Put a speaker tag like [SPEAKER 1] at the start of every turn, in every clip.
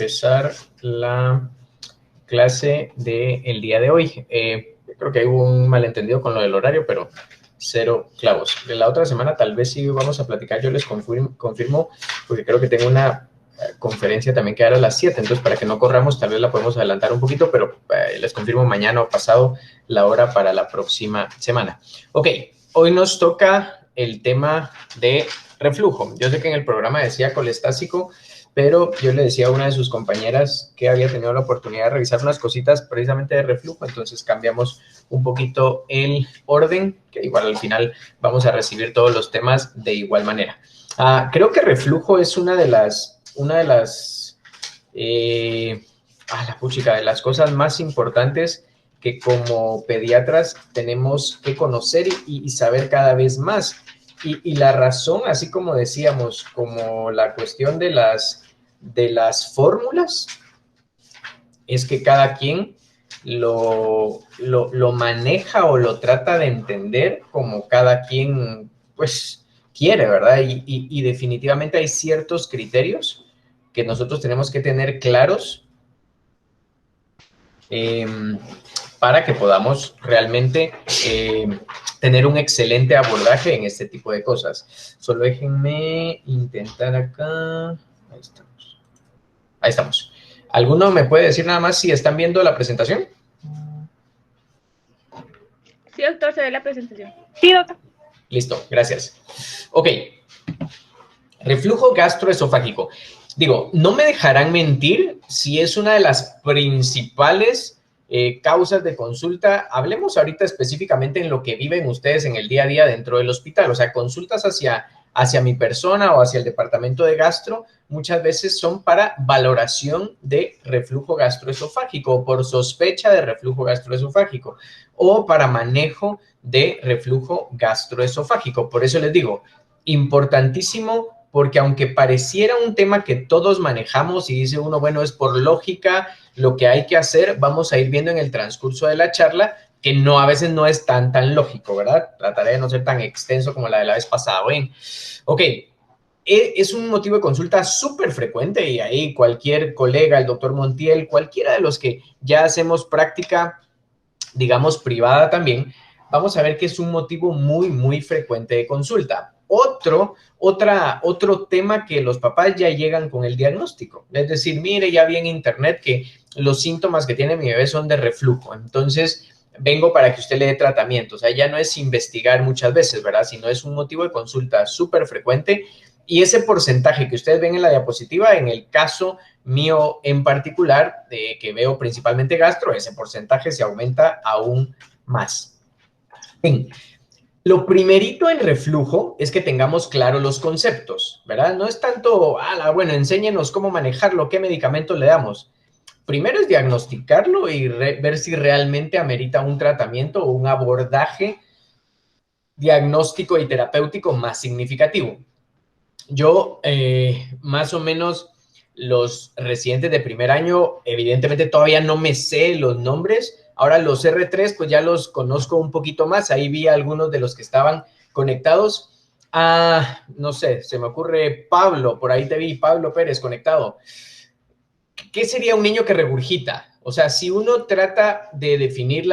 [SPEAKER 1] Empezar la clase del día de hoy. Creo que hubo un malentendido con lo del horario, pero cero clavos. De la otra semana tal vez sí vamos a platicar, yo les confirmo porque creo que tengo una conferencia también que dar a las 7, entonces para que no corramos tal vez la podemos adelantar un poquito, pero les confirmo mañana o pasado la hora para la próxima semana. Ok, hoy nos toca el tema de reflujo. Yo sé que en el programa decía colestásico, pero yo le decía a una de sus compañeras que había tenido la oportunidad de revisar unas cositas precisamente de reflujo, entonces cambiamos un poquito el orden, que igual al final vamos a recibir todos los temas de igual manera. Creo que reflujo es una de las de las cosas más importantes que como pediatras tenemos que conocer y saber cada vez más. Y la razón, así como decíamos, como la cuestión de las fórmulas, es que cada quien lo maneja o lo trata de entender como cada quien, pues, quiere, ¿verdad? Y definitivamente hay ciertos criterios que nosotros tenemos que tener claros para que podamos realmente tener un excelente abordaje en este tipo de cosas. Solo déjenme intentar acá. Ahí estamos. Ahí estamos. ¿Alguno me puede decir nada más si están viendo la presentación?
[SPEAKER 2] Sí, doctor, se ve la presentación.
[SPEAKER 3] Sí, doctor.
[SPEAKER 1] Listo, gracias. Ok. Reflujo gastroesofágico. Digo, no me dejarán mentir si es una de las principales causas de consulta. Hablemos ahorita específicamente en lo que viven ustedes en el día a día dentro del hospital. O sea, consultas hacia mi persona o hacia el departamento de gastro muchas veces son para valoración de reflujo gastroesofágico o por sospecha de reflujo gastroesofágico o para manejo de reflujo gastroesofágico. Por eso les digo, importantísimo, porque aunque pareciera un tema que todos manejamos y dice uno, bueno, es por lógica lo que hay que hacer, vamos a ir viendo en el transcurso de la charla que no, a veces no es tan lógico, ¿verdad? Trataré de no ser tan extenso como la de la vez pasada. ¿Ven? Ok, es un motivo de consulta súper frecuente y ahí cualquier colega, el doctor Montiel, cualquiera de los que ya hacemos práctica, digamos, privada también, vamos a ver que es un motivo muy frecuente de consulta. Otro tema que los papás ya llegan con el diagnóstico. Es decir, mire, ya vi en internet que los síntomas que tiene mi bebé son de reflujo. Entonces, vengo para que usted le dé tratamiento. O sea, ya no es investigar muchas veces, ¿verdad? Sino es un motivo de consulta súper frecuente. Y ese porcentaje que ustedes ven en la diapositiva, en el caso mío en particular, de que veo principalmente gastro, ese porcentaje se aumenta aún más. Bien. Lo primerito en reflujo es que tengamos claro los conceptos, ¿verdad? No es tanto, bueno, enséñenos cómo manejarlo, qué medicamento le damos. Primero es diagnosticarlo y ver si realmente amerita un tratamiento o un abordaje diagnóstico y terapéutico más significativo. Yo, más o menos, los residentes de primer año, evidentemente todavía no me sé los nombres. Ahora los R3, pues ya los conozco un poquito más. Ahí vi a algunos de los que estaban conectados. No sé, se me ocurre Pablo, por ahí te vi, Pablo Pérez conectado. ¿Qué sería un niño que regurgita? O sea, si uno trata de definir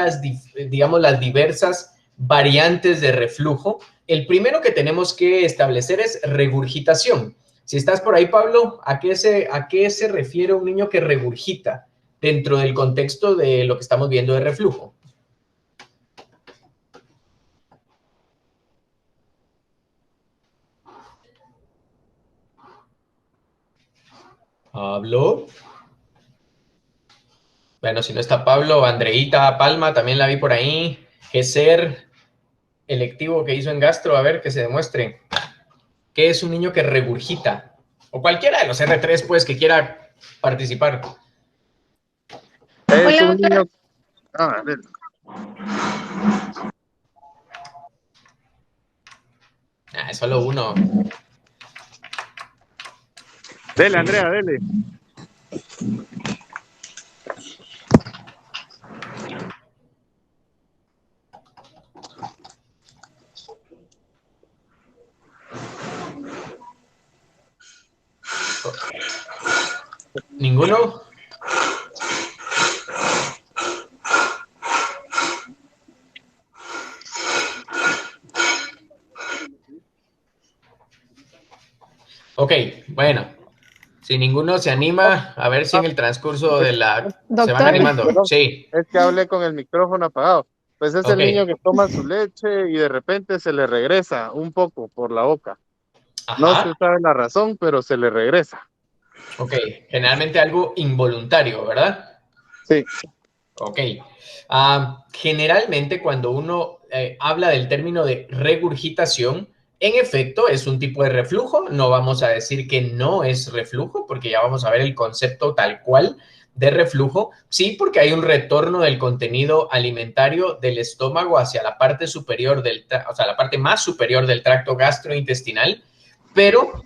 [SPEAKER 1] digamos, las diversas variantes de reflujo, el primero que tenemos que establecer es regurgitación. Si estás por ahí, Pablo, ¿a qué se refiere un niño que regurgita dentro del contexto de lo que estamos viendo de reflujo? Pablo. Bueno, si no está Pablo, Andreita Palma, también la vi por ahí. Geser, electivo que hizo en gastro, a ver, que se demuestre. ¿Qué es un niño que regurgita? O cualquiera de los R3, pues, que quiera participar.
[SPEAKER 3] Es
[SPEAKER 2] Hola,
[SPEAKER 3] un niño.
[SPEAKER 2] doctor.
[SPEAKER 3] A ver.
[SPEAKER 1] Es solo uno.
[SPEAKER 3] Dele, Andrea, dele.
[SPEAKER 1] ¿Ninguno? Ok, bueno. Si ninguno se anima, a ver si en el transcurso de la... ¿Se van
[SPEAKER 4] Doctor,
[SPEAKER 1] animando?
[SPEAKER 3] Perdón,
[SPEAKER 1] Sí.
[SPEAKER 3] es que hablé con el micrófono apagado. Pues es
[SPEAKER 1] Ok.
[SPEAKER 3] el niño que toma su leche y de repente se le regresa un poco por la boca. No se
[SPEAKER 1] Ajá.
[SPEAKER 3] sabe la razón, pero se le regresa.
[SPEAKER 1] Ok. Generalmente algo involuntario, ¿verdad?
[SPEAKER 3] Sí,
[SPEAKER 1] Ok. Generalmente cuando uno habla del término de regurgitación, en efecto es un tipo de reflujo. No vamos a decir que no es reflujo, porque ya vamos a ver el concepto tal cual de reflujo. Sí, porque hay un retorno del contenido alimentario del estómago hacia la parte superior o sea, la parte más superior del tracto gastrointestinal, pero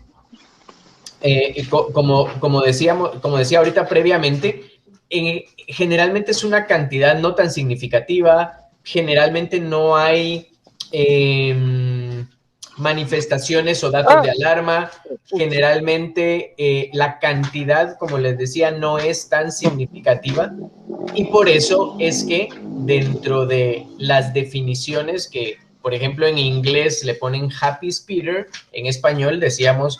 [SPEAKER 1] como decía ahorita previamente, generalmente es una cantidad no tan significativa, generalmente no hay manifestaciones o datos de alarma, generalmente la cantidad, como les decía, no es tan significativa y por eso es que dentro de las definiciones que, por ejemplo, en inglés le ponen happy speeder, en español decíamos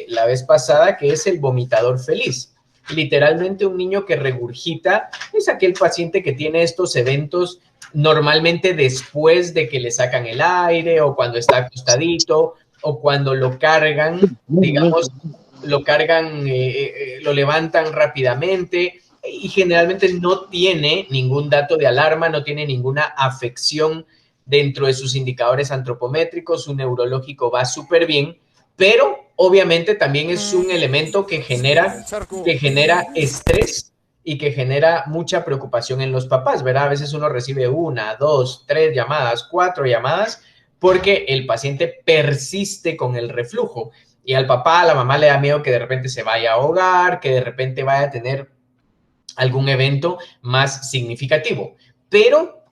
[SPEAKER 1] la vez pasada que es el vomitador feliz. Literalmente un niño que regurgita es aquel paciente que tiene estos eventos normalmente después de que le sacan el aire o cuando está acostadito o cuando lo cargan, digamos, lo levantan rápidamente y generalmente no tiene ningún dato de alarma, no tiene ninguna afección dentro de sus indicadores antropométricos, su neurológico va súper bien, pero obviamente también es un elemento que genera estrés y que genera mucha preocupación en los papás, ¿verdad? A veces uno recibe 1, 2, 3 llamadas, 4 llamadas, porque el paciente persiste con el reflujo. Y al papá, a la mamá le da miedo que de repente se vaya a ahogar, que de repente vaya a tener algún evento más significativo. Pero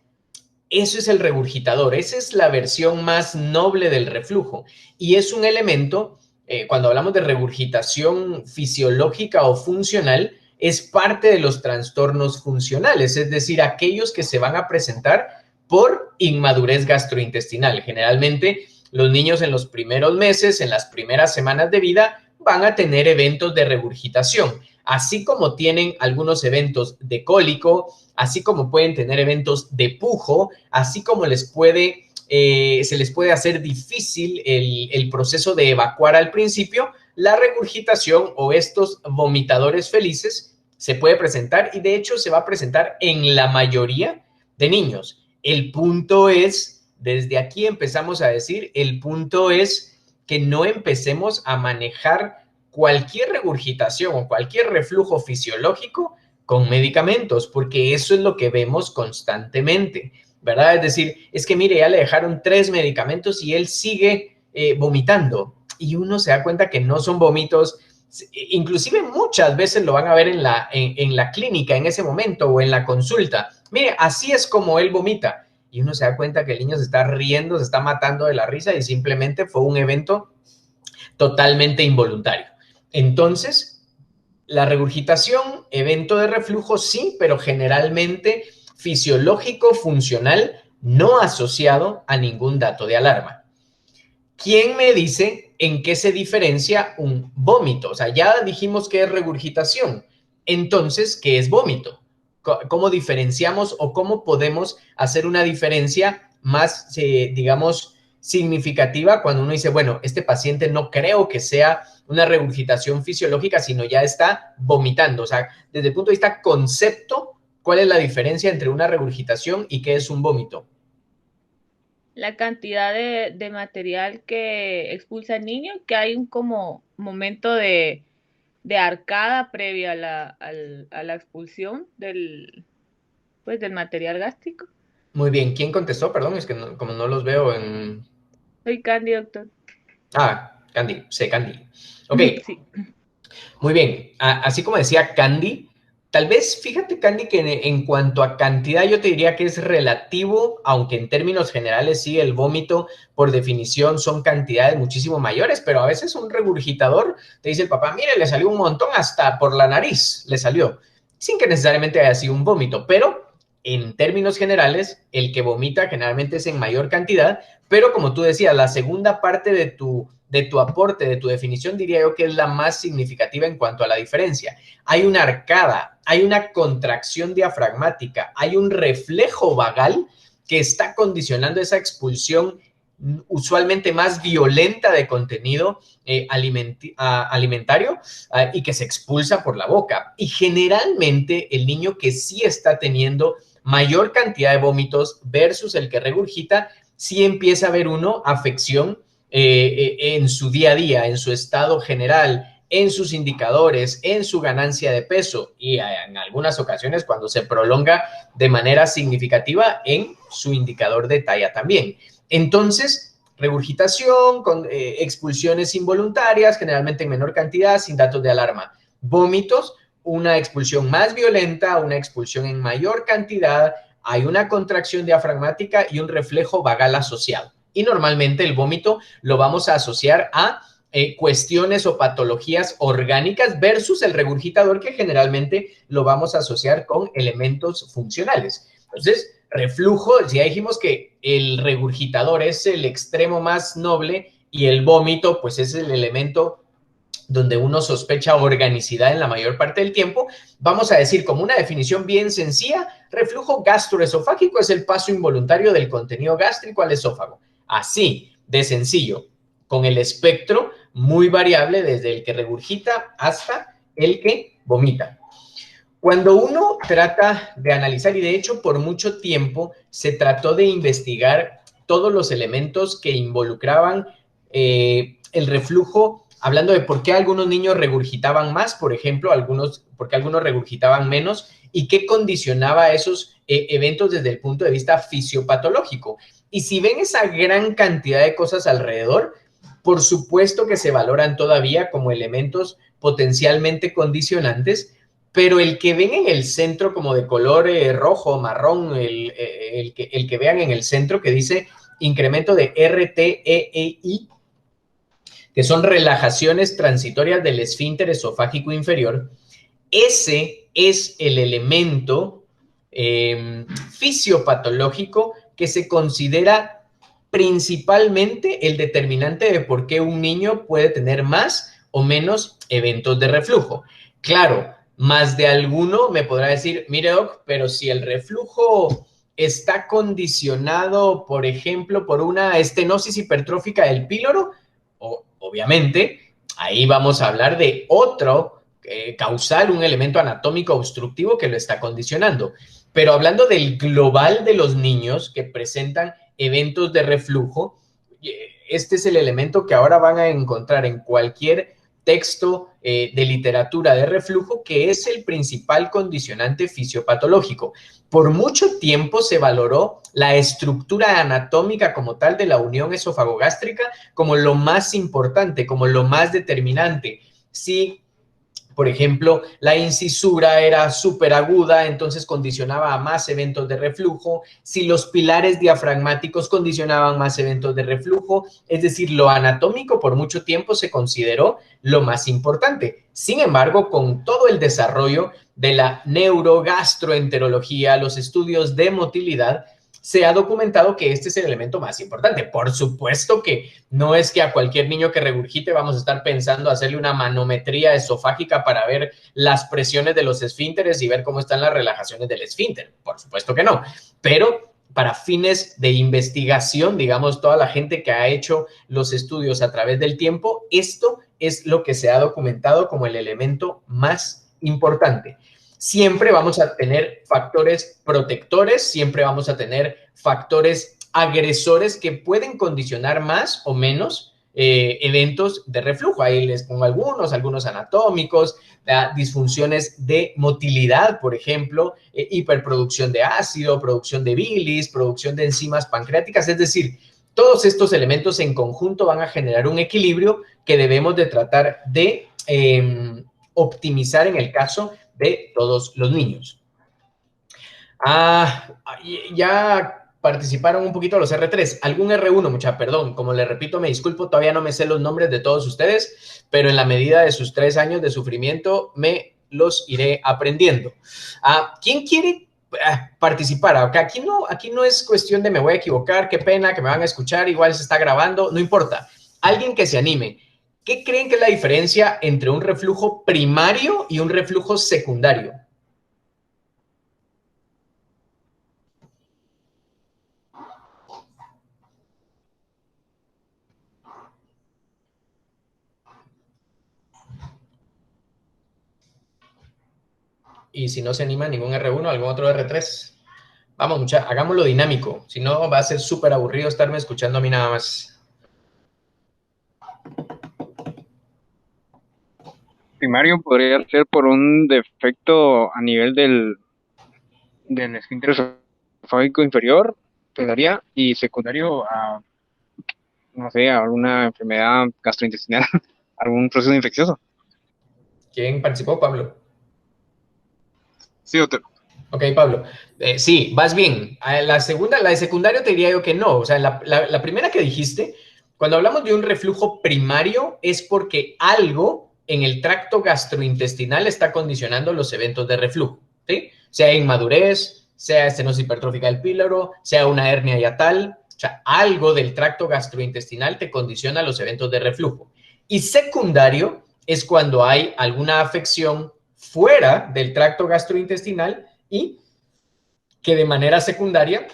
[SPEAKER 1] eso es el regurgitador, esa es la versión más noble del reflujo y es un elemento, cuando hablamos de regurgitación fisiológica o funcional, es parte de los trastornos funcionales, es decir, aquellos que se van a presentar por inmadurez gastrointestinal. Generalmente los niños en los primeros meses, en las primeras semanas de vida, van a tener eventos de regurgitación, así como tienen algunos eventos de cólico, así como pueden tener eventos de pujo, así como se les puede hacer difícil el proceso de evacuar al principio, la regurgitación o estos vomitadores felices se puede presentar y de hecho se va a presentar en la mayoría de niños. El punto es, desde aquí empezamos a decir, el punto es que no empecemos a manejar cualquier regurgitación o cualquier reflujo fisiológico con medicamentos, porque eso es lo que vemos constantemente, ¿verdad? Es decir, es que mire, ya le dejaron 3 medicamentos y él sigue vomitando y uno se da cuenta que no son vómitos, inclusive muchas veces lo van a ver en la clínica en ese momento o en la consulta. Mire, así es como él vomita y uno se da cuenta que el niño se está riendo, se está matando de la risa y simplemente fue un evento totalmente involuntario. Entonces, la regurgitación, evento de reflujo, sí, pero generalmente fisiológico, funcional, no asociado a ningún dato de alarma. ¿Quién me dice en qué se diferencia un vómito? O sea, ya dijimos que es regurgitación. Entonces, ¿qué es vómito? ¿Cómo diferenciamos o cómo podemos hacer una diferencia más, digamos, significativa cuando uno dice, bueno, este paciente no creo que sea una regurgitación fisiológica, sino ya está vomitando? O sea, desde el punto de vista concepto, ¿cuál es la diferencia entre una regurgitación y qué es un vómito?
[SPEAKER 2] La cantidad de material que expulsa el niño, que hay un como momento de arcada previa a la expulsión pues, del material gástrico.
[SPEAKER 1] Muy bien, ¿quién contestó? Perdón, es que como no los veo en...
[SPEAKER 2] Soy Candy, doctor.
[SPEAKER 1] Ah, Candy, sé Candy. Ok,
[SPEAKER 2] Sí.
[SPEAKER 1] muy bien. Así como decía Candy, Tal vez, fíjate, Candy, que en cuanto a cantidad yo te diría que es relativo, aunque en términos generales sí, el vómito por definición son cantidades muchísimo mayores, pero a veces un regurgitador te dice el papá, mire, le salió un montón hasta por la nariz, le salió, sin que necesariamente haya sido un vómito, pero en términos generales, el que vomita generalmente es en mayor cantidad, pero como tú decías, la segunda parte de tu aporte, de tu definición, diría yo que es la más significativa en cuanto a la diferencia. Hay una arcada, hay una contracción diafragmática, hay un reflejo vagal que está condicionando esa expulsión usualmente más violenta de contenido alimentario y que se expulsa por la boca. Y generalmente el niño que sí está teniendo mayor cantidad de vómitos versus el que regurgita, sí empieza a haber uno afección en su día a día, en su estado general, en sus indicadores, en su ganancia de peso y en algunas ocasiones cuando se prolonga de manera significativa en su indicador de talla también. Entonces, regurgitación con expulsiones involuntarias, generalmente en menor cantidad, sin datos de alarma. Vómitos, una expulsión más violenta, una expulsión en mayor cantidad, hay una contracción diafragmática y un reflejo vagal asociado. Y normalmente el vómito lo vamos a asociar a cuestiones o patologías orgánicas versus el regurgitador, que generalmente lo vamos a asociar con elementos funcionales. Entonces, reflujo, ya dijimos que el regurgitador es el extremo más noble y el vómito pues es el elemento donde uno sospecha organicidad en la mayor parte del tiempo. Vamos a decir como una definición bien sencilla, reflujo gastroesofágico es el paso involuntario del contenido gástrico al esófago. Así de sencillo, con el espectro muy variable desde el que regurgita hasta el que vomita. Cuando uno trata de analizar, y de hecho por mucho tiempo se trató de investigar todos los elementos que involucraban el reflujo, hablando de por qué algunos niños regurgitaban más, por ejemplo, por qué algunos regurgitaban menos, y qué condicionaba esos eventos desde el punto de vista fisiopatológico. Y si ven esa gran cantidad de cosas alrededor, por supuesto que se valoran todavía como elementos potencialmente condicionantes, pero el que ven en el centro como de color rojo, marrón, el que vean en el centro que dice incremento de RTEI, que son relajaciones transitorias del esfínter esofágico inferior, ese es el elemento fisiopatológico que se considera principalmente el determinante de por qué un niño puede tener más o menos eventos de reflujo. Claro, más de alguno me podrá decir, mire doc, pero si el reflujo está condicionado, por ejemplo, por una estenosis hipertrófica del píloro, obviamente, ahí vamos a hablar de otro causal, un elemento anatómico obstructivo que lo está condicionando. Pero hablando del global de los niños que presentan eventos de reflujo, este es el elemento que ahora van a encontrar en cualquier texto de literatura de reflujo, que es el principal condicionante fisiopatológico. Por mucho tiempo se valoró la estructura anatómica como tal de la unión esofagogástrica como lo más importante, como lo más determinante. Si, por ejemplo, la incisura era súper aguda, entonces condicionaba a más eventos de reflujo. Si los pilares diafragmáticos condicionaban más eventos de reflujo, es decir, lo anatómico por mucho tiempo se consideró lo más importante. Sin embargo, con todo el desarrollo de la neurogastroenterología, los estudios de motilidad, se ha documentado que este es el elemento más importante. Por supuesto que no es que a cualquier niño que regurgite vamos a estar pensando hacerle una manometría esofágica para ver las presiones de los esfínteres y ver cómo están las relajaciones del esfínter. Por supuesto que no. Pero para fines de investigación, digamos, toda la gente que ha hecho los estudios a través del tiempo, esto es lo que se ha documentado como el elemento más importante. Siempre vamos a tener factores protectores, siempre vamos a tener factores agresores que pueden condicionar más o menos eventos de reflujo. Ahí les pongo algunos anatómicos, disfunciones de motilidad, por ejemplo, hiperproducción de ácido, producción de bilis, producción de enzimas pancreáticas, es decir, todos estos elementos en conjunto van a generar un equilibrio que debemos de tratar de optimizar en el caso de todos los niños. Ya participaron un poquito los R3. Algún R1, mucha, perdón, como les repito, me disculpo, todavía no me sé los nombres de todos ustedes, pero en la medida de sus 3 años de sufrimiento me los iré aprendiendo. ¿Quién quiere participar? Aquí no es cuestión de me voy a equivocar, qué pena, que me van a escuchar, igual se está grabando, no importa. Alguien que se anime. ¿Qué creen que es la diferencia entre un reflujo primario y un reflujo secundario? Y si no se anima ningún R1, algún otro R3. Vamos, mucha, hagámoslo dinámico. Si no, va a ser súper aburrido estarme escuchando a mí nada más.
[SPEAKER 4] Primario podría ser por un defecto a nivel del esfínter esofágico inferior, pegaría, y secundario a, no sé, a alguna enfermedad gastrointestinal, algún proceso infeccioso.
[SPEAKER 1] ¿Quién participó, Pablo?
[SPEAKER 3] Sí, doctor.
[SPEAKER 1] Ok, Pablo. Sí, vas bien. La de secundario te diría yo que no. O sea, la primera que dijiste, cuando hablamos de un reflujo primario, es porque algo en el tracto gastrointestinal está condicionando los eventos de reflujo, ¿sí? Sea inmadurez, sea estenosis hipertrófica del píloro, sea una hernia hiatal. O sea, algo del tracto gastrointestinal te condiciona los eventos de reflujo. Y secundario es cuando hay alguna afección fuera del tracto gastrointestinal y que de manera secundaria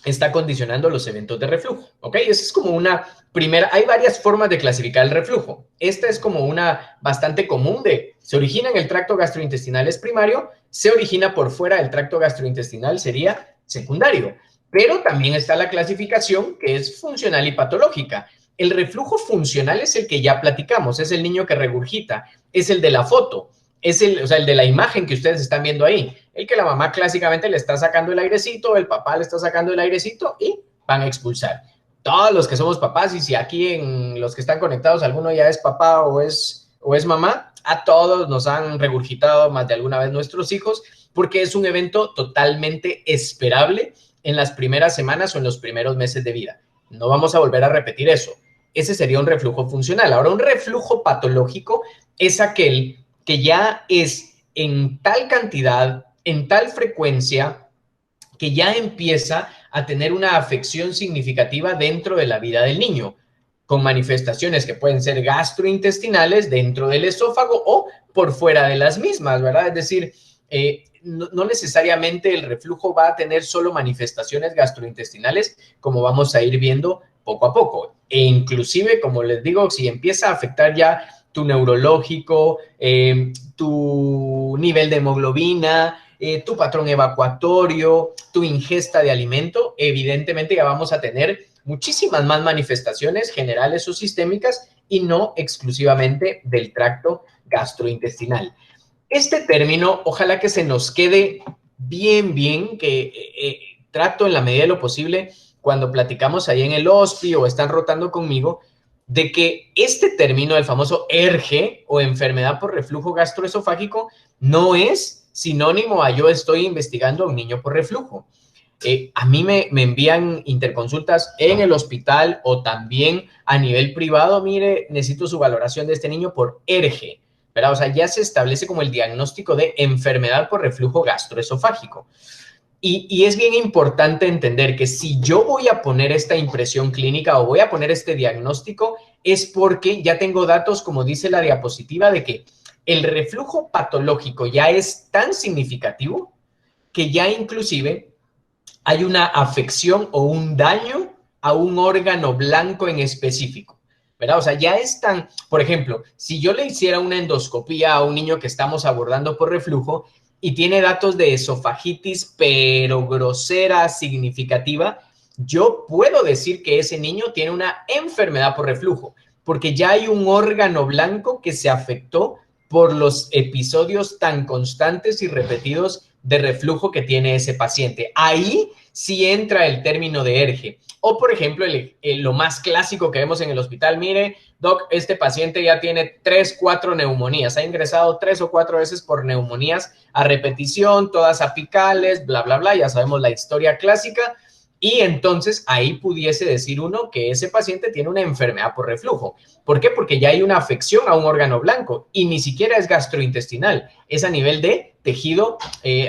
[SPEAKER 1] está condicionando los eventos de reflujo, ¿ok? Esa es como una primera, hay varias formas de clasificar el reflujo. Esta es como una bastante común se origina en el tracto gastrointestinal, es primario, se origina por fuera del tracto gastrointestinal, sería secundario. Pero también está la clasificación que es funcional y patológica. El reflujo funcional es el que ya platicamos, es el niño que regurgita, es el de la foto, es el de la imagen que ustedes están viendo ahí, el que la mamá clásicamente le está sacando el airecito, el papá le está sacando el airecito y van a expulsar. Todos los que somos papás, y si aquí en los que están conectados alguno ya es papá o es mamá, a todos nos han regurgitado más de alguna vez nuestros hijos, porque es un evento totalmente esperable en las primeras semanas o en los primeros meses de vida. No vamos a volver a repetir eso. Ese sería un reflujo funcional. Ahora, un reflujo patológico es aquel que ya es en tal cantidad, en tal frecuencia, que ya empieza a tener una afección significativa dentro de la vida del niño, con manifestaciones que pueden ser gastrointestinales dentro del esófago o por fuera de las mismas, ¿verdad? Es decir, no necesariamente el reflujo va a tener solo manifestaciones gastrointestinales, como vamos a ir viendo poco a poco. E inclusive, como les digo, si empieza a afectar ya tu neurológico, tu nivel de hemoglobina, tu patrón evacuatorio, tu ingesta de alimento, evidentemente ya vamos a tener muchísimas más manifestaciones generales o sistémicas y no exclusivamente del tracto gastrointestinal. Este término, ojalá que se nos quede bien, que trato en la medida de lo posible, cuando platicamos ahí en el HOSPI o están rotando conmigo, de que este término, el famoso ERGE o enfermedad por reflujo gastroesofágico, no es sinónimo a yo estoy investigando a un niño por reflujo. A mí me envían interconsultas en el hospital o también a nivel privado, mire, necesito su valoración de este niño por ERGE, ¿verdad? O sea, ya se establece como el diagnóstico de enfermedad por reflujo gastroesofágico. Y es bien importante entender que si yo voy a poner esta impresión clínica o voy a poner este diagnóstico, es porque ya tengo datos, como dice la diapositiva, de que el reflujo patológico ya es tan significativo que ya inclusive hay una afección o un daño a un órgano blanco en específico, ¿verdad? O sea, ya es tan, por ejemplo, si yo le hiciera una endoscopía a un niño que estamos abordando por reflujo y tiene datos de esofagitis, pero grosera, significativa, yo puedo decir que ese niño tiene una enfermedad por reflujo, porque ya hay un órgano blanco que se afectó por los episodios tan constantes y repetidos de reflujo que tiene ese paciente. Ahí sí entra el término de ERGE. O, por ejemplo, lo más clásico que vemos en el hospital, mire, doc, este paciente ya tiene 3, 4 neumonías, ha ingresado 3 o 4 veces por neumonías a repetición, todas apicales, bla, bla, bla, ya sabemos la historia clásica. Y entonces ahí pudiese decir uno que ese paciente tiene una enfermedad por reflujo. ¿Por qué? Porque ya hay una afección a un órgano blanco y ni siquiera es gastrointestinal, es a nivel de tejido,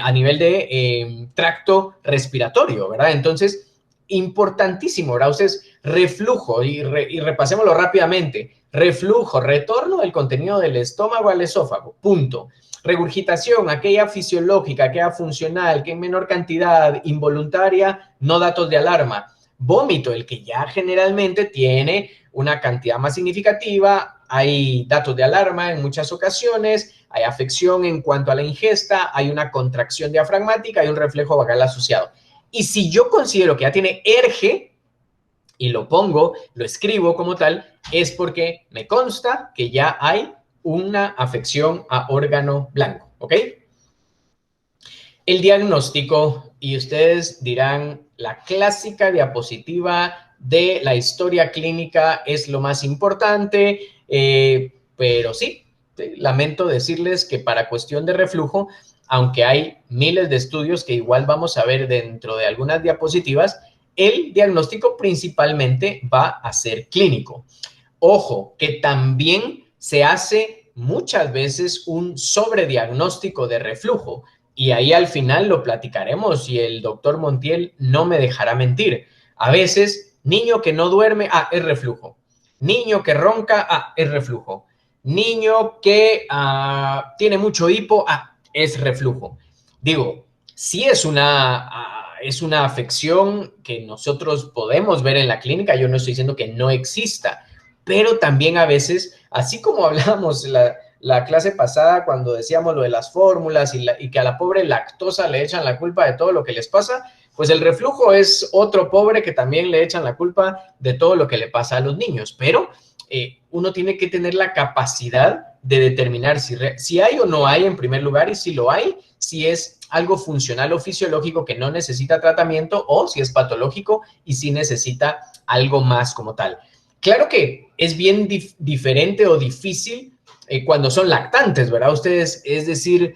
[SPEAKER 1] a nivel de tracto respiratorio, ¿verdad? Entonces, importantísimo, ¿verdad? Ustedes, reflujo, y repasémoslo rápidamente. Reflujo, retorno del contenido del estómago al esófago, punto. Regurgitación, aquella fisiológica, aquella funcional, que en menor cantidad, involuntaria, no datos de alarma. Vómito, el que ya generalmente tiene una cantidad más significativa, hay datos de alarma en muchas ocasiones, hay afección en cuanto a la ingesta, hay una contracción diafragmática, hay un reflejo vagal asociado. Y si yo considero que ya tiene ERGE, y lo pongo, lo escribo como tal, es porque me consta que ya hay una afección a órgano blanco, ¿ok? El diagnóstico, y ustedes dirán, la clásica diapositiva de la historia clínica es lo más importante, pero sí, lamento decirles que para cuestión de reflujo, aunque hay miles de estudios que igual vamos a ver dentro de algunas diapositivas, el diagnóstico principalmente va a ser clínico. Ojo, que también se hace muchas veces un sobrediagnóstico de reflujo y ahí al final lo platicaremos y el doctor Montiel no me dejará mentir. A veces, niño que no duerme, es reflujo. Niño que ronca, es reflujo. Niño que tiene mucho hipo, es reflujo. Digo, sí es una afección que nosotros podemos ver en la clínica, yo no estoy diciendo que no exista, pero también a veces, así como hablábamos la clase pasada cuando decíamos lo de las fórmulas y que a la pobre lactosa le echan la culpa de todo lo que les pasa, pues el reflujo es otro pobre que también le echan la culpa de todo lo que le pasa a los niños, pero uno tiene que tener la capacidad de determinar si hay o no hay en primer lugar y si lo hay, si es algo funcional o fisiológico que no necesita tratamiento o si es patológico y si necesita algo más como tal. Claro que es bien diferente o difícil cuando son lactantes, ¿verdad? Ustedes, es decir,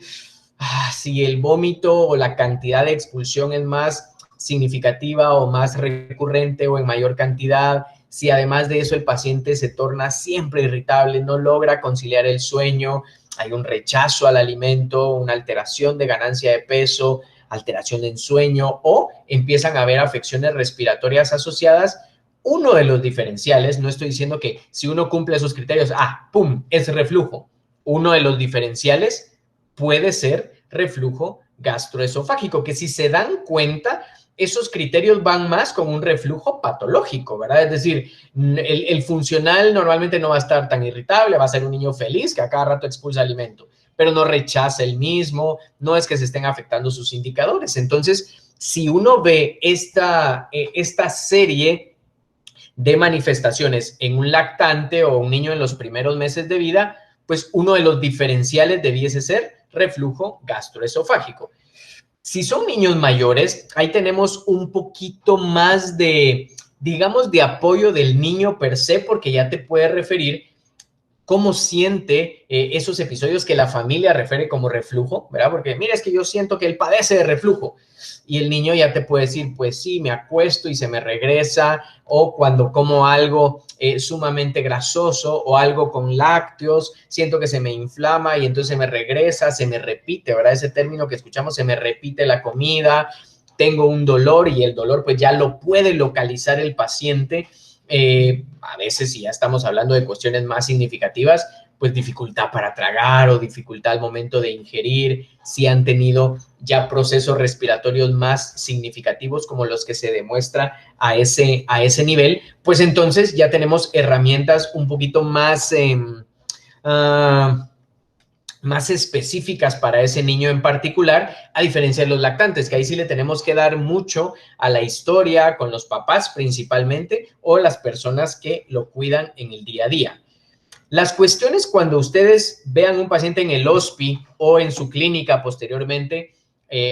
[SPEAKER 1] si el vómito o la cantidad de expulsión es más significativa o más recurrente o en mayor cantidad, si además de eso el paciente se torna siempre irritable, no logra conciliar el sueño, hay un rechazo al alimento, una alteración de ganancia de peso, alteración en sueño o empiezan a haber afecciones respiratorias asociadas. Uno de los diferenciales, no estoy diciendo que si uno cumple esos criterios, ¡pum!, es reflujo. Uno de los diferenciales puede ser reflujo gastroesofágico, que si se dan cuenta, esos criterios van más con un reflujo patológico, ¿verdad? Es decir, el funcional normalmente no va a estar tan irritable, va a ser un niño feliz que a cada rato expulsa alimento, pero no rechaza el mismo, no es que se estén afectando sus indicadores. Entonces, si uno ve esta serie de manifestaciones en un lactante o un niño en los primeros meses de vida, pues uno de los diferenciales debiese ser reflujo gastroesofágico. Si son niños mayores, ahí tenemos un poquito más de, digamos, de apoyo del niño per se, porque ya te puede referir cómo siente esos episodios que la familia refiere como reflujo, ¿verdad? Porque mira, es que yo siento que él padece de reflujo y el niño ya te puede decir, pues sí, me acuesto y se me regresa, o cuando como algo sumamente grasoso o algo con lácteos, siento que se me inflama y entonces se me regresa, se me repite, ¿verdad? Ese término que escuchamos, se me repite la comida, tengo un dolor y el dolor pues ya lo puede localizar el paciente. A veces, si ya estamos hablando de cuestiones más significativas, pues dificultad para tragar o dificultad al momento de ingerir, si han tenido ya procesos respiratorios más significativos como los que se demuestra a ese nivel, pues entonces ya tenemos herramientas un poquito más más específicas para ese niño en particular, a diferencia de los lactantes, que ahí sí le tenemos que dar mucho a la historia con los papás principalmente o las personas que lo cuidan en el día a día. Las cuestiones cuando ustedes vean un paciente en el HOSPI o en su clínica posteriormente,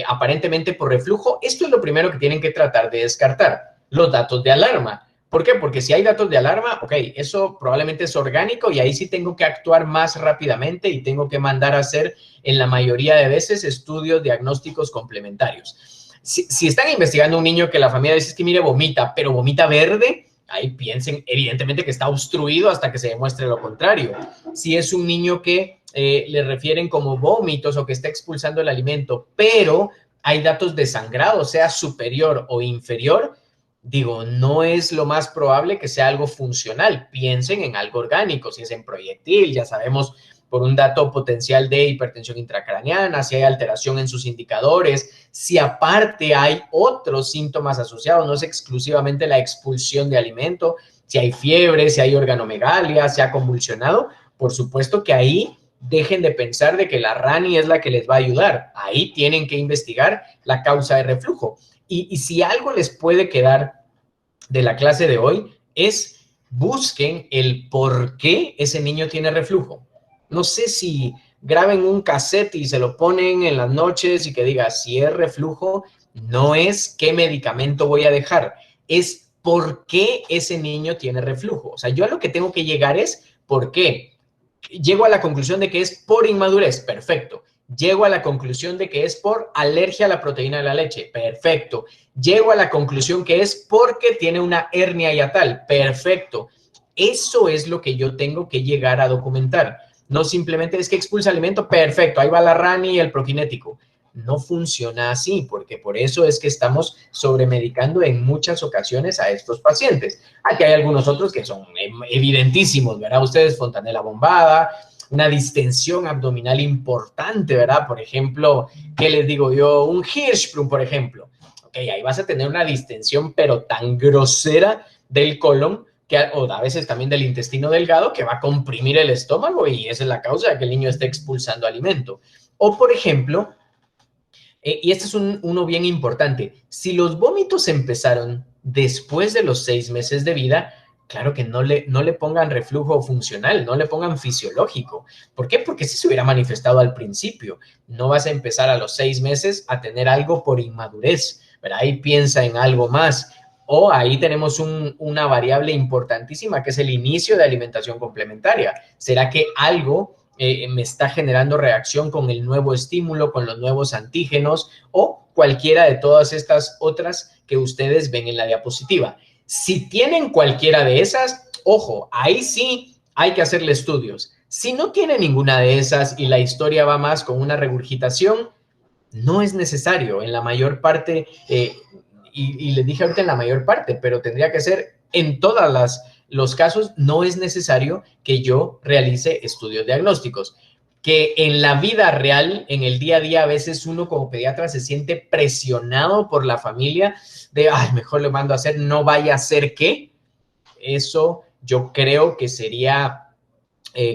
[SPEAKER 1] aparentemente por reflujo, esto es lo primero que tienen que tratar de descartar, los datos de alarma. ¿Por qué? Porque si hay datos de alarma, ok, eso probablemente es orgánico y ahí sí tengo que actuar más rápidamente y tengo que mandar a hacer, en la mayoría de veces, estudios diagnósticos complementarios. Si están investigando un niño que la familia dice que, mire, vomita, pero vomita verde, ahí piensen evidentemente que está obstruido hasta que se demuestre lo contrario. Si es un niño que le refieren como vómitos o que está expulsando el alimento, pero hay datos de sangrado, sea superior o inferior, digo, no es lo más probable que sea algo funcional. Piensen en algo orgánico, si es en proyectil, ya sabemos por un dato potencial de hipertensión intracraneana, si hay alteración en sus indicadores, si aparte hay otros síntomas asociados, no es exclusivamente la expulsión de alimento, si hay fiebre, si hay organomegalia, si ha convulsionado, por supuesto que ahí dejen de pensar de que la RANI es la que les va a ayudar. Ahí tienen que investigar la causa de reflujo. Y si algo les puede quedar de la clase de hoy es busquen el por qué ese niño tiene reflujo. No sé si graben un cassette y se lo ponen en las noches y que diga, si es reflujo, no es qué medicamento voy a dejar, es por qué ese niño tiene reflujo. O sea, yo a lo que tengo que llegar es por qué. Llego a la conclusión de que es por inmadurez, perfecto. Llego a la conclusión de que es por alergia a la proteína de la leche, perfecto. Llego a la conclusión que es porque tiene una hernia hiatal, perfecto. Eso es lo que yo tengo que llegar a documentar. No simplemente es que expulsa alimento, perfecto, ahí va la RANI y el prokinético. No funciona así, porque por eso es que estamos sobremedicando en muchas ocasiones a estos pacientes. Aquí hay algunos otros que son evidentísimos, ¿verdad? Ustedes, fontanela bombada, una distensión abdominal importante, ¿verdad? Por ejemplo, ¿qué les digo yo? Un Hirschsprung, por ejemplo. Ok, ahí vas a tener una distensión, pero tan grosera del colon, o a veces también del intestino delgado, que va a comprimir el estómago y esa es la causa de que el niño esté expulsando alimento. O, por ejemplo, y este es uno bien importante, si los vómitos empezaron después de los 6 meses de vida, claro que no le pongan reflujo funcional, no le pongan fisiológico. ¿Por qué? Porque si se hubiera manifestado al principio. No vas a empezar a los 6 meses a tener algo por inmadurez, ¿verdad? Ahí piensa en algo más. O ahí tenemos una variable importantísima que es el inicio de alimentación complementaria. ¿Será que algo me está generando reacción con el nuevo estímulo, con los nuevos antígenos o cualquiera de todas estas otras que ustedes ven en la diapositiva? Si tienen cualquiera de esas, ojo, ahí sí hay que hacerle estudios. Si no tiene ninguna de esas y la historia va más con una regurgitación, no es necesario. En la mayor parte, y les dije ahorita en la mayor parte, pero tendría que ser en todas los casos, no es necesario que yo realice estudios diagnósticos. Que en la vida real, en el día a día, a veces uno como pediatra se siente presionado por la familia de, ay, mejor le mando a hacer, no vaya a ser qué. Eso yo creo que sería,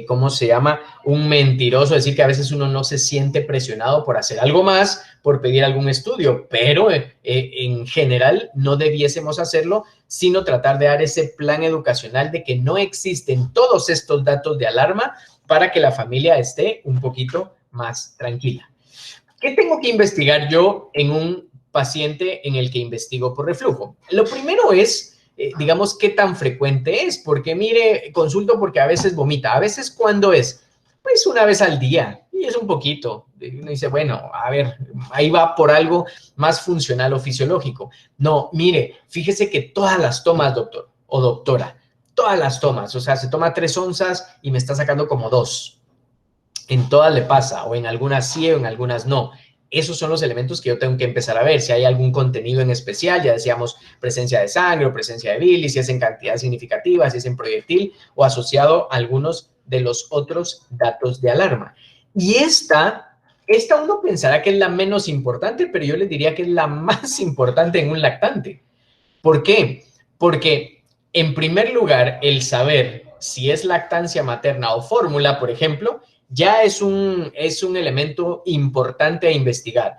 [SPEAKER 1] ¿cómo se llama? Un mentiroso decir que a veces uno no se siente presionado por hacer algo más, por pedir algún estudio, pero en general no debiésemos hacerlo, sino tratar de dar ese plan educacional de que no existen todos estos datos de alarma para que la familia esté un poquito más tranquila. ¿Qué tengo que investigar yo en un paciente en el que investigo por reflujo? Lo primero es, digamos, qué tan frecuente es, porque mire, consulto porque a veces vomita. ¿A veces cuándo es? Pues una vez al día, y es un poquito. Uno dice, bueno, a ver, ahí va por algo más funcional o fisiológico. No, mire, fíjese que todas las tomas, doctor o doctora, todas las tomas, o sea, se toma 3 onzas y me está sacando como 2. En todas le pasa, o en algunas sí, o en algunas no. Esos son los elementos que yo tengo que empezar a ver. Si hay algún contenido en especial, ya decíamos presencia de sangre o presencia de bilis, si es en cantidad significativa, si es en proyectil o asociado a algunos de los otros datos de alarma. Y esta uno pensará que es la menos importante, pero yo les diría que es la más importante en un lactante. ¿Por qué? Porque, en primer lugar, el saber si es lactancia materna o fórmula, por ejemplo, ya es un elemento importante a investigar.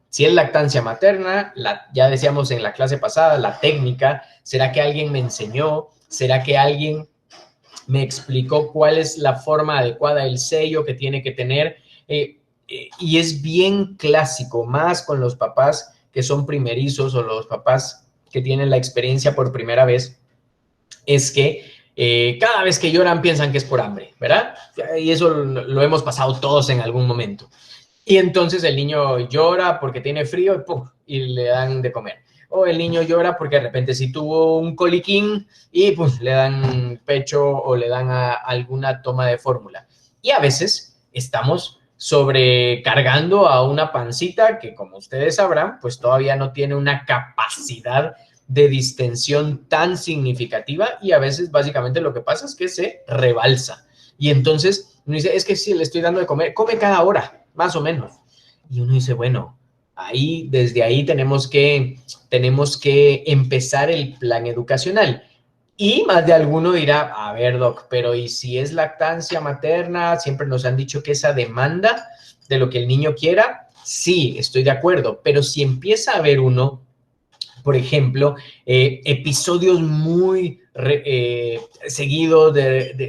[SPEAKER 1] Si es lactancia materna, ya decíamos en la clase pasada, la técnica, ¿será que alguien me enseñó? ¿Será que alguien me explicó cuál es la forma adecuada, el sello que tiene que tener, y es bien clásico, más con los papás que son primerizos o los papás que tienen la experiencia por primera vez, es que cada vez que lloran piensan que es por hambre, ¿verdad? Y eso lo hemos pasado todos en algún momento. Y entonces el niño llora porque tiene frío y, ¡pum!, y le dan de comer. O el niño llora porque de repente sí tuvo un coliquín y pues le dan pecho o le dan alguna toma de fórmula. Y a veces estamos sobrecargando a una pancita que, como ustedes sabrán, pues todavía no tiene una capacidad de distensión tan significativa, y a veces básicamente lo que pasa es que se rebalsa. Y entonces uno dice, es que sí, le estoy dando de comer, come cada hora, más o menos. Y uno dice, bueno, desde ahí tenemos que empezar el plan educacional. Y más de alguno dirá, a ver, doc, pero ¿y si es lactancia materna? Siempre nos han dicho que esa demanda de lo que el niño quiera. Sí, estoy de acuerdo, pero si empieza a haber uno, por ejemplo, episodios muy seguidos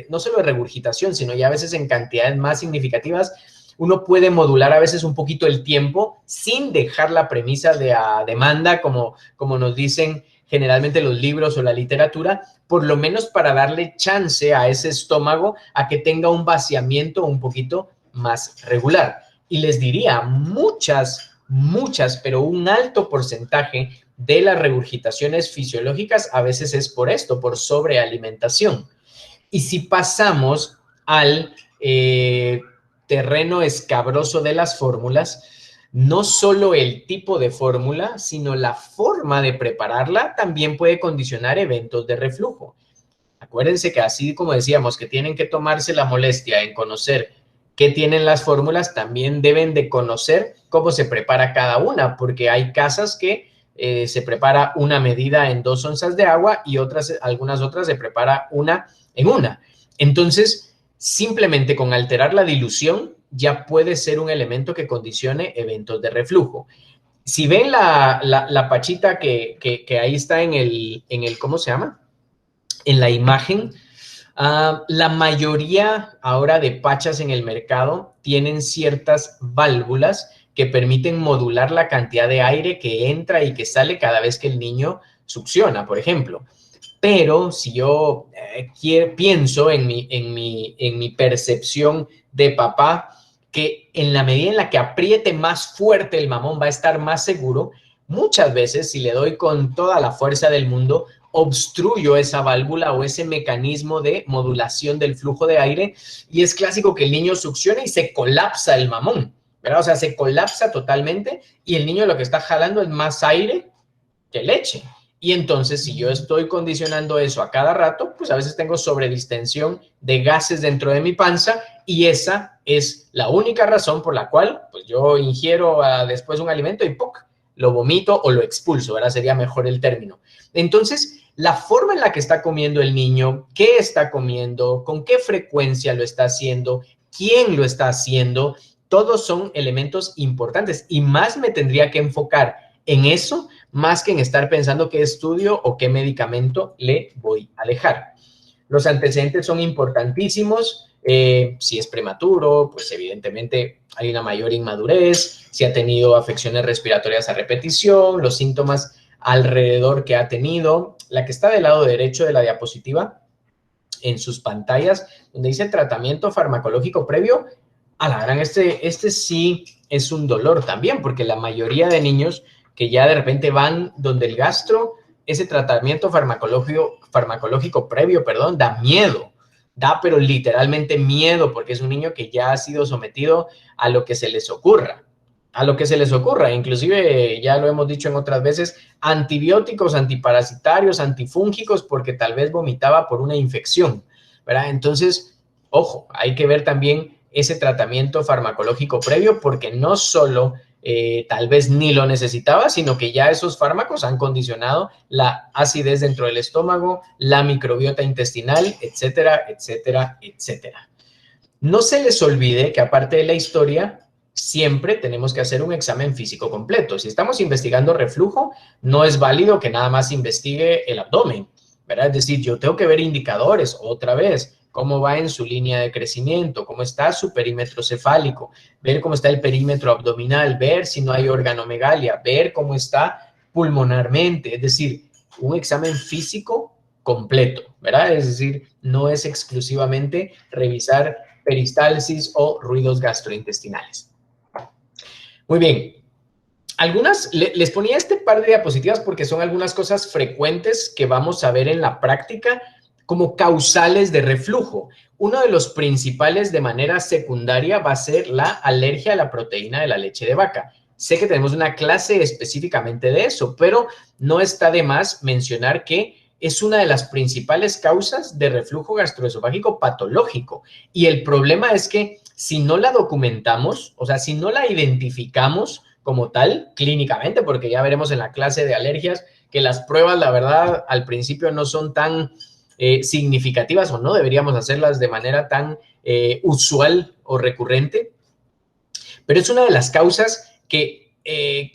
[SPEAKER 1] no solo de regurgitación, sino ya a veces en cantidades más significativas, uno puede modular a veces un poquito el tiempo sin dejar la premisa de a demanda, como nos dicen generalmente los libros o la literatura, por lo menos para darle chance a ese estómago a que tenga un vaciamiento un poquito más regular. Y les diría, muchas, pero un alto porcentaje de las regurgitaciones fisiológicas a veces es por esto, por sobrealimentación. Y si pasamos al terreno escabroso de las fórmulas, no solo el tipo de fórmula, sino la forma de prepararla también puede condicionar eventos de reflujo. Acuérdense que así como decíamos que tienen que tomarse la molestia en conocer qué tienen las fórmulas, también deben de conocer cómo se prepara cada una, porque hay casas que se prepara una medida en 2 onzas de agua y algunas otras se prepara una en una. Entonces, simplemente con alterar la dilución ya puede ser un elemento que condicione eventos de reflujo. Si ven la pachita que ahí está en el, ¿cómo se llama? En la imagen, la mayoría ahora de pachas en el mercado tienen ciertas válvulas que permiten modular la cantidad de aire que entra y que sale cada vez que el niño succiona, por ejemplo. Pero si yo pienso en mi percepción de papá, que en la medida en la que apriete más fuerte el mamón va a estar más seguro, muchas veces si le doy con toda la fuerza del mundo, obstruyo esa válvula o ese mecanismo de modulación del flujo de aire, y es clásico que el niño succione y se colapsa el mamón, ¿verdad? O sea, se colapsa totalmente y el niño lo que está jalando es más aire que leche. Y entonces, si yo estoy condicionando eso a cada rato, pues a veces tengo sobredistensión de gases dentro de mi panza, y esa es la única razón por la cual pues yo ingiero después un alimento y ¡puc!, lo vomito o lo expulso, ¿verdad? Sería mejor el término. Entonces, la forma en la que está comiendo el niño, qué está comiendo, con qué frecuencia lo está haciendo, quién lo está haciendo, todos son elementos importantes, y más me tendría que enfocar en eso más que en estar pensando qué estudio o qué medicamento le voy a dejar. Los antecedentes son importantísimos. Si es prematuro, pues evidentemente hay una mayor inmadurez. Si ha tenido afecciones respiratorias a repetición, los síntomas alrededor que ha tenido. La que está del lado derecho de la diapositiva, en sus pantallas, donde dice tratamiento farmacológico previo, a la gran, este sí es un dolor también, porque la mayoría de niños que ya de repente van donde el gastro, ese tratamiento farmacológico previo, da miedo, pero literalmente miedo, porque es un niño que ya ha sido sometido a lo que se les ocurra, inclusive ya lo hemos dicho en otras veces, antibióticos, antiparasitarios, antifúngicos, porque tal vez vomitaba por una infección, ¿verdad? Entonces, ojo, hay que ver también ese tratamiento farmacológico previo, porque no solo tal vez ni lo necesitaba, sino que ya esos fármacos han condicionado la acidez dentro del estómago, la microbiota intestinal, etcétera, etcétera, etcétera. No se les olvide que aparte de la historia, siempre tenemos que hacer un examen físico completo. Si estamos investigando reflujo, no es válido que nada más investigue el abdomen, ¿verdad? Es decir, yo tengo que ver indicadores otra vez, cómo va en su línea de crecimiento, cómo está su perímetro cefálico, ver cómo está el perímetro abdominal, ver si no hay organomegalia, ver cómo está pulmonarmente, es decir, un examen físico completo, ¿verdad? Es decir, no es exclusivamente revisar peristalsis o ruidos gastrointestinales. Muy bien. Les ponía este par de diapositivas porque son algunas cosas frecuentes que vamos a ver en la práctica como causales de reflujo. Uno de los principales de manera secundaria va a ser la alergia a la proteína de la leche de vaca. Sé que tenemos una clase específicamente de eso, pero no está de más mencionar que es una de las principales causas de reflujo gastroesofágico patológico. Y el problema es que si no la documentamos, o sea, si no la identificamos como tal, clínicamente, porque ya veremos en la clase de alergias que las pruebas, la verdad, al principio no son tan significativas o no deberíamos hacerlas de manera tan usual o recurrente, pero es una de las causas que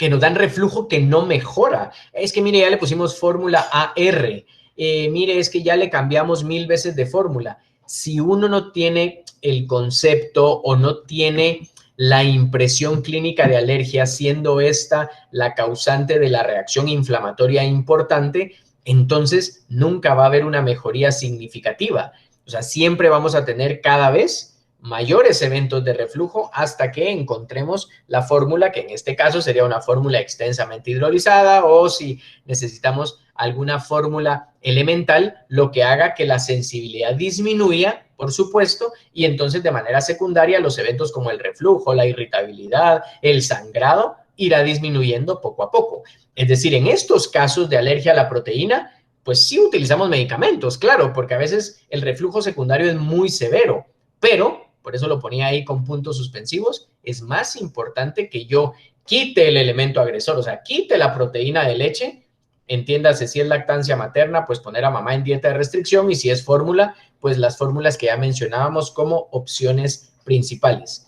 [SPEAKER 1] nos dan reflujo que no mejora. Es que, mire, ya le pusimos fórmula AR, mire, es que ya le cambiamos 1000 veces de fórmula. Si uno no tiene el concepto o no tiene la impresión clínica de alergia, siendo esta la causante de la reacción inflamatoria importante, entonces nunca va a haber una mejoría significativa. O sea, siempre vamos a tener cada vez mayores eventos de reflujo hasta que encontremos la fórmula, que en este caso sería una fórmula extensamente hidrolizada, o si necesitamos alguna fórmula elemental, lo que haga que la sensibilidad disminuya, por supuesto, y entonces de manera secundaria los eventos como el reflujo, la irritabilidad, el sangrado, irá disminuyendo poco a poco. Es decir, en estos casos de alergia a la proteína, pues sí utilizamos medicamentos, claro, porque a veces el reflujo secundario es muy severo, pero, por eso lo ponía ahí con puntos suspensivos, es más importante que yo quite el elemento agresor, o sea, quite la proteína de leche, entiéndase, si es lactancia materna, pues poner a mamá en dieta de restricción, y si es fórmula, pues las fórmulas que ya mencionábamos como opciones principales.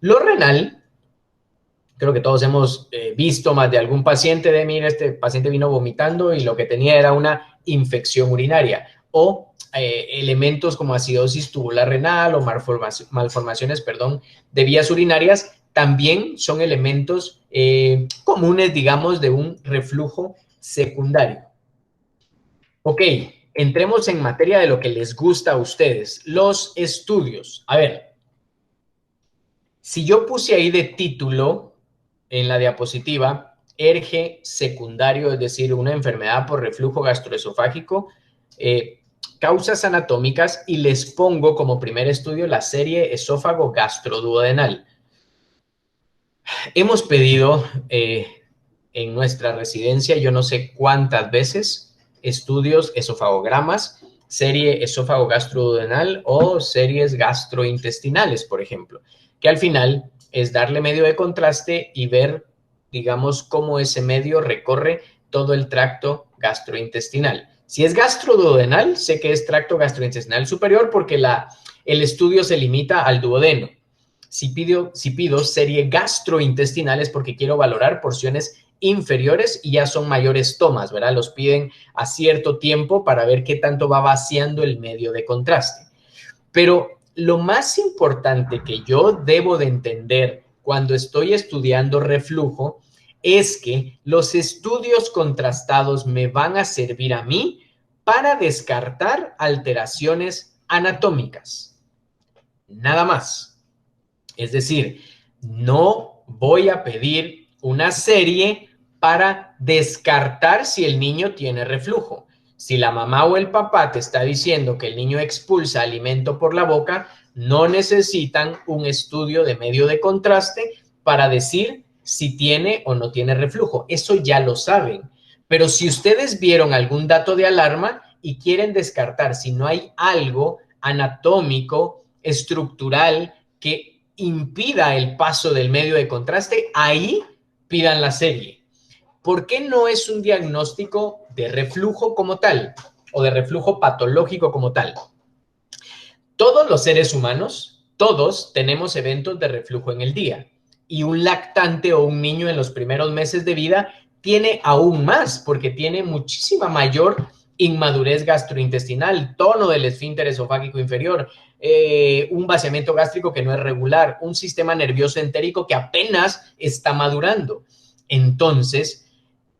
[SPEAKER 1] Lo renal, creo que todos hemos visto más de algún paciente de, mira, este paciente vino vomitando y lo que tenía era una infección urinaria, o elementos como acidosis tubular renal o malformaciones, perdón, de vías urinarias, también son elementos comunes, digamos, de un reflujo secundario. Ok, entremos en materia de lo que les gusta a ustedes, los estudios. A ver, si yo puse ahí de título en la diapositiva, ERGE secundario, es decir, una enfermedad por reflujo gastroesofágico, causas anatómicas, y les pongo como primer estudio la serie esófago gastroduodenal. Hemos pedido en nuestra residencia, yo no sé cuántas veces, estudios esofagogramas, serie esófago gastroduodenal o series gastrointestinales, por ejemplo, que al final es darle medio de contraste y ver, digamos, cómo ese medio recorre todo el tracto gastrointestinal. Si es gastroduodenal, sé que es tracto gastrointestinal superior porque el estudio se limita al duodeno. Si pido serie gastrointestinal es porque quiero valorar porciones inferiores y ya son mayores tomas, ¿verdad? Los piden a cierto tiempo para ver qué tanto va vaciando el medio de contraste. Pero lo más importante que yo debo de entender cuando estoy estudiando reflujo es que los estudios contrastados me van a servir a mí para descartar alteraciones anatómicas. Nada más. Es decir, no voy a pedir una serie para descartar si el niño tiene reflujo. Si la mamá o el papá te está diciendo que el niño expulsa alimento por la boca, no necesitan un estudio de medio de contraste para decir si tiene o no tiene reflujo. Eso ya lo saben. Pero si ustedes vieron algún dato de alarma y quieren descartar si no hay algo anatómico, estructural, que impida el paso del medio de contraste, ahí pidan la serie. ¿Por qué no es un diagnóstico de reflujo como tal o de reflujo patológico como tal? Todos los seres humanos, todos tenemos eventos de reflujo en el día, y un lactante o un niño en los primeros meses de vida tiene aún más porque tiene muchísima mayor inmadurez gastrointestinal, tono del esfínter esofágico inferior, un vaciamiento gástrico que no es regular, un sistema nervioso entérico que apenas está madurando. Entonces,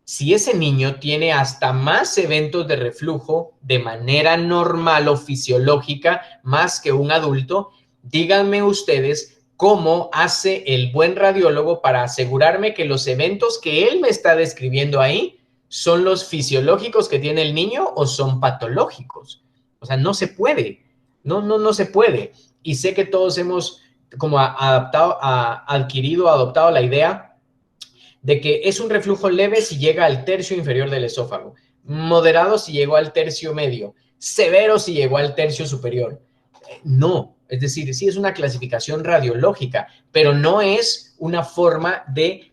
[SPEAKER 1] si ese niño tiene hasta más eventos de reflujo de manera normal o fisiológica más que un adulto, díganme ustedes cómo hace el buen radiólogo para asegurarme que los eventos que él me está describiendo ahí son los fisiológicos que tiene el niño o son patológicos. O sea, no se puede, no se puede. Y sé que todos hemos como adoptado la idea de que es un reflujo leve si llega al tercio inferior del esófago, moderado si llegó al tercio medio, severo si llegó al tercio superior. No, es decir, sí es una clasificación radiológica, pero no es una forma de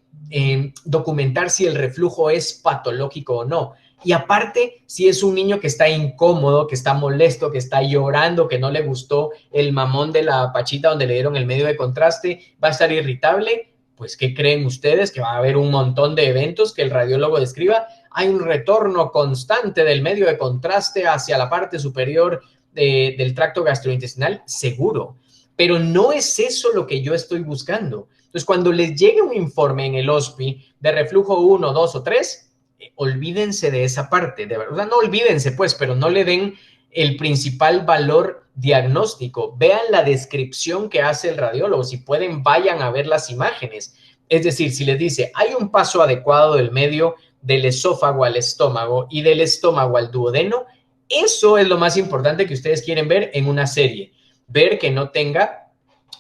[SPEAKER 1] documentar si el reflujo es patológico o no. Y aparte, si es un niño que está incómodo, que está molesto, que está llorando, que no le gustó el mamón de la pachita donde le dieron el medio de contraste, va a estar irritable. Pues, ¿qué creen ustedes? Que va a haber un montón de eventos que el radiólogo describa. Hay un retorno constante del medio de contraste hacia la parte superior del tracto gastrointestinal, seguro. Pero no es eso lo que yo estoy buscando. Entonces, cuando les llegue un informe en el HOSPI de reflujo 1, 2 o 3, olvídense de esa parte. De verdad, no olvídense, pues, pero no le den el principal valor diagnóstico. Vean la descripción que hace el radiólogo. Si pueden, vayan a ver las imágenes. Es decir, si les dice, hay un paso adecuado del medio del esófago al estómago y del estómago al duodeno, eso es lo más importante que ustedes quieren ver en una serie. Ver que no tenga,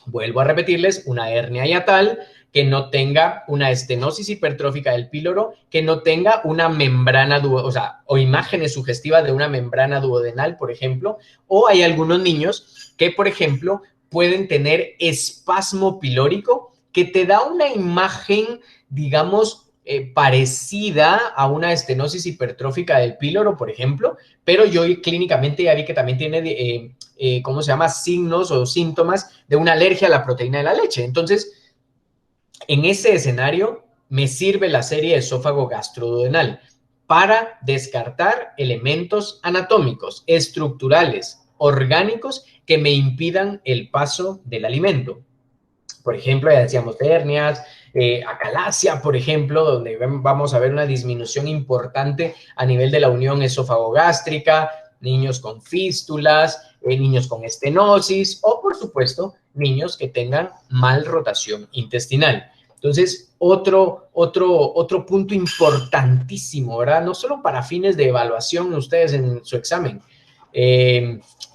[SPEAKER 1] vuelvo a repetirles, una hernia hiatal, que no tenga una estenosis hipertrófica del píloro, que no tenga una membrana, o imágenes sugestivas de una membrana duodenal, por ejemplo, o hay algunos niños que, por ejemplo, pueden tener espasmo pilórico, que te da una imagen, digamos, parecida a una estenosis hipertrófica del píloro, por ejemplo, pero yo clínicamente ya vi que también tiene, ¿cómo se llama? Signos o síntomas de una alergia a la proteína de la leche. Entonces, en ese escenario me sirve la serie esófago gastroduodenal para descartar elementos anatómicos, estructurales, orgánicos que me impidan el paso del alimento. Por ejemplo, ya decíamos hernias, acalasia, por ejemplo, donde vamos a ver una disminución importante a nivel de la unión esófago-gástrica, niños con fístulas, niños con estenosis o, por supuesto, niños que tengan mal rotación intestinal. Entonces, otro punto importantísimo, ¿verdad? No solo para fines de evaluación ustedes en su examen,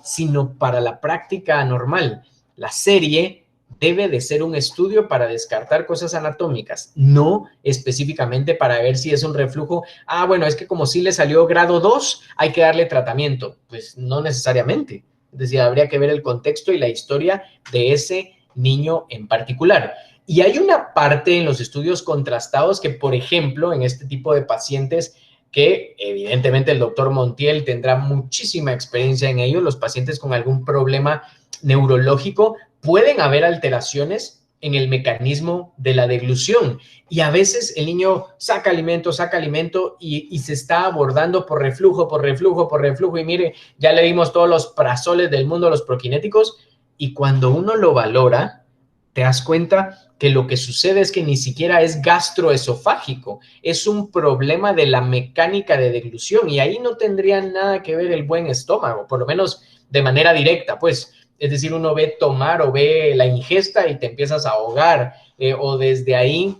[SPEAKER 1] sino para la práctica normal. La serie debe de ser un estudio para descartar cosas anatómicas, no específicamente para ver si es un reflujo. Ah, bueno, es que como sí le salió grado 2, hay que darle tratamiento. Pues no necesariamente. Es decir, habría que ver el contexto y la historia de ese niño en particular. Y hay una parte en los estudios contrastados que, por ejemplo, en este tipo de pacientes que evidentemente el doctor Montiel tendrá muchísima experiencia en ello, los pacientes con algún problema neurológico, pueden haber alteraciones en el mecanismo de la deglución y a veces el niño saca alimento y se está abordando por reflujo y mire, ya le dimos todos los prazoles del mundo, los prokinéticos, y cuando uno lo valora, te das cuenta que lo que sucede es que ni siquiera es gastroesofágico, es un problema de la mecánica de deglución y ahí no tendría nada que ver el buen estómago, por lo menos de manera directa, pues. Es decir, uno ve tomar o ve la ingesta y te empiezas a ahogar o desde ahí,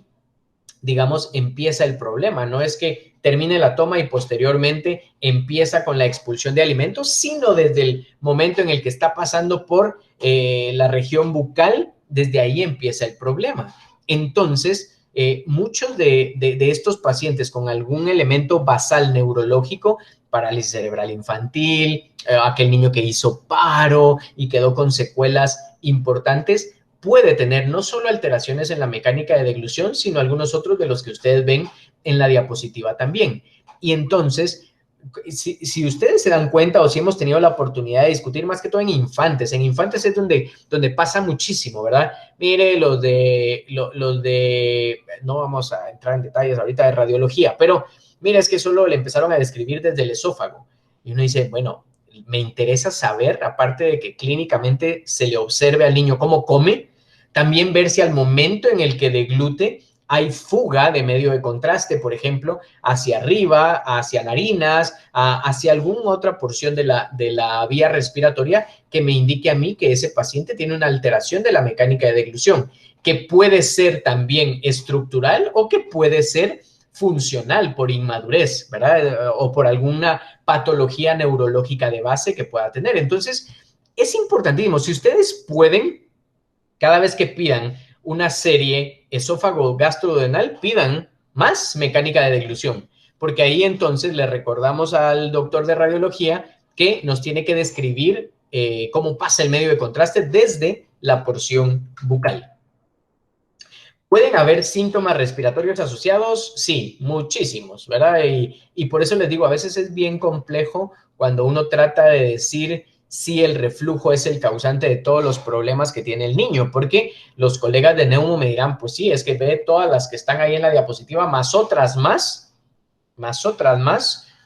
[SPEAKER 1] digamos, empieza el problema. No es que termine la toma y posteriormente empieza con la expulsión de alimentos, sino desde el momento en el que está pasando por la región bucal, desde ahí empieza el problema. Entonces, muchos de estos pacientes con algún elemento basal neurológico, parálisis cerebral infantil, aquel niño que hizo paro y quedó con secuelas importantes, puede tener no solo alteraciones en la mecánica de deglución, sino algunos otros de los que ustedes ven en la diapositiva también. Y entonces, si ustedes se dan cuenta o si hemos tenido la oportunidad de discutir más que todo en infantes es donde pasa muchísimo, ¿verdad? Mire, los de, no vamos a entrar en detalles ahorita de radiología, pero mira, es que solo le empezaron a describir desde el esófago. Y uno dice, bueno, me interesa saber, aparte de que clínicamente se le observe al niño cómo come, también ver si al momento en el que deglute hay fuga de medio de contraste, por ejemplo, hacia arriba, hacia narinas, hacia alguna otra porción de la vía respiratoria que me indique a mí que ese paciente tiene una alteración de la mecánica de deglución, que puede ser también estructural o que puede ser funcional por inmadurez, ¿verdad? O por alguna patología neurológica de base que pueda tener. Entonces, es importantísimo. Si ustedes pueden, cada vez que pidan una serie esófago gastroduodenal, pidan más mecánica de deglución, porque ahí entonces le recordamos al doctor de radiología que nos tiene que describir cómo pasa el medio de contraste desde la porción bucal. ¿Pueden haber síntomas respiratorios asociados? Sí, muchísimos, ¿verdad? Y por eso les digo, a veces es bien complejo cuando uno trata de decir si el reflujo es el causante de todos los problemas que tiene el niño, porque los colegas de Neumo me dirán, pues sí, es que ve todas las que están ahí en la diapositiva, más otras más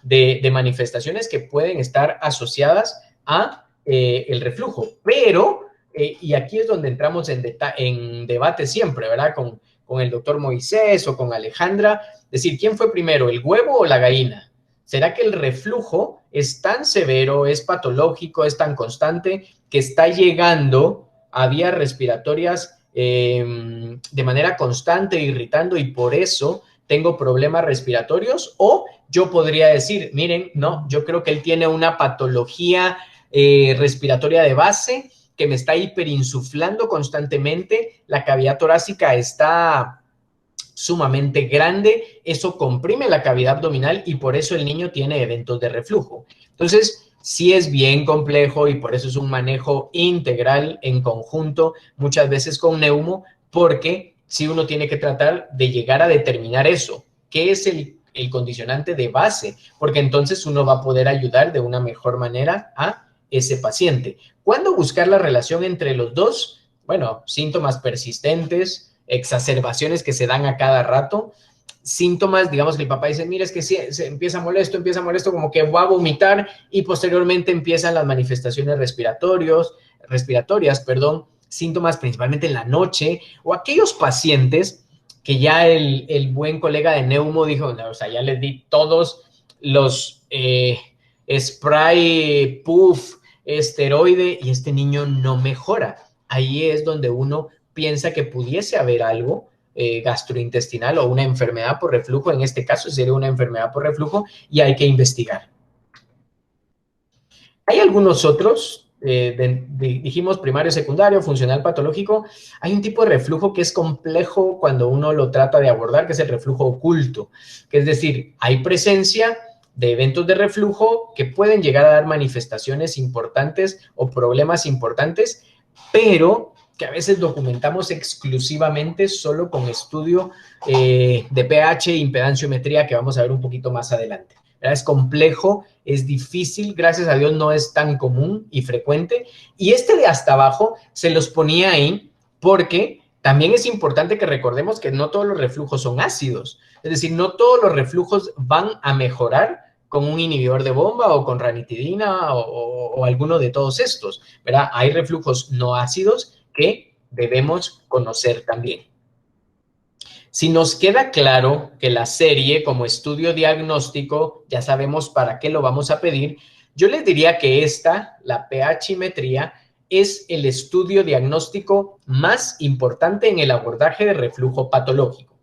[SPEAKER 1] de manifestaciones que pueden estar asociadas a el reflujo, pero... y aquí es donde entramos en debate siempre, ¿verdad? Con el doctor Moisés o con Alejandra, decir, ¿quién fue primero, el huevo o la gallina? ¿Será que el reflujo es tan severo, es patológico, es tan constante que está llegando a vías respiratorias de manera constante, irritando y por eso tengo problemas respiratorios? O yo podría decir, miren, no, yo creo que él tiene una patología respiratoria de base que me está hiperinsuflando constantemente, la cavidad torácica está sumamente grande, eso comprime la cavidad abdominal y por eso el niño tiene eventos de reflujo. Entonces, sí es bien complejo y por eso es un manejo integral en conjunto, muchas veces con Neumo, porque sí uno tiene que tratar de llegar a determinar eso, qué es el condicionante de base, porque entonces uno va a poder ayudar de una mejor manera a ese paciente. ¿Cuándo buscar la relación entre los dos? Bueno, síntomas persistentes, exacerbaciones que se dan a cada rato, síntomas, digamos que el papá dice, mira, es que se empieza molesto, como que va a vomitar y posteriormente empiezan las manifestaciones respiratorias, síntomas principalmente en la noche, o aquellos pacientes que ya el buen colega de Neumo dijo, no, o sea, ya les di todos los spray, puff, esteroide y este niño no mejora. Ahí es donde uno piensa que pudiese haber algo gastrointestinal o una enfermedad por reflujo. En este caso sería una enfermedad por reflujo y hay que investigar. Hay algunos otros, dijimos primario, secundario, funcional, patológico. Hay un tipo de reflujo que es complejo cuando uno lo trata de abordar, que es el reflujo oculto, que es decir, hay presencia de eventos de reflujo que pueden llegar a dar manifestaciones importantes o problemas importantes, pero que a veces documentamos exclusivamente solo con estudio de pH e impedanciometría, que vamos a ver un poquito más adelante. Es complejo, es difícil, gracias a Dios no es tan común y frecuente. Y este de hasta abajo se los ponía ahí porque también es importante que recordemos que no todos los reflujos son ácidos. Es decir, no todos los reflujos van a mejorar con un inhibidor de bomba o con ranitidina o alguno de todos estos, ¿verdad? Hay reflujos no ácidos que debemos conocer también. Si nos queda claro que la serie como estudio diagnóstico, ya sabemos para qué lo vamos a pedir, yo les diría que esta, la pHimetría, es el estudio diagnóstico más importante en el abordaje de reflujo patológico.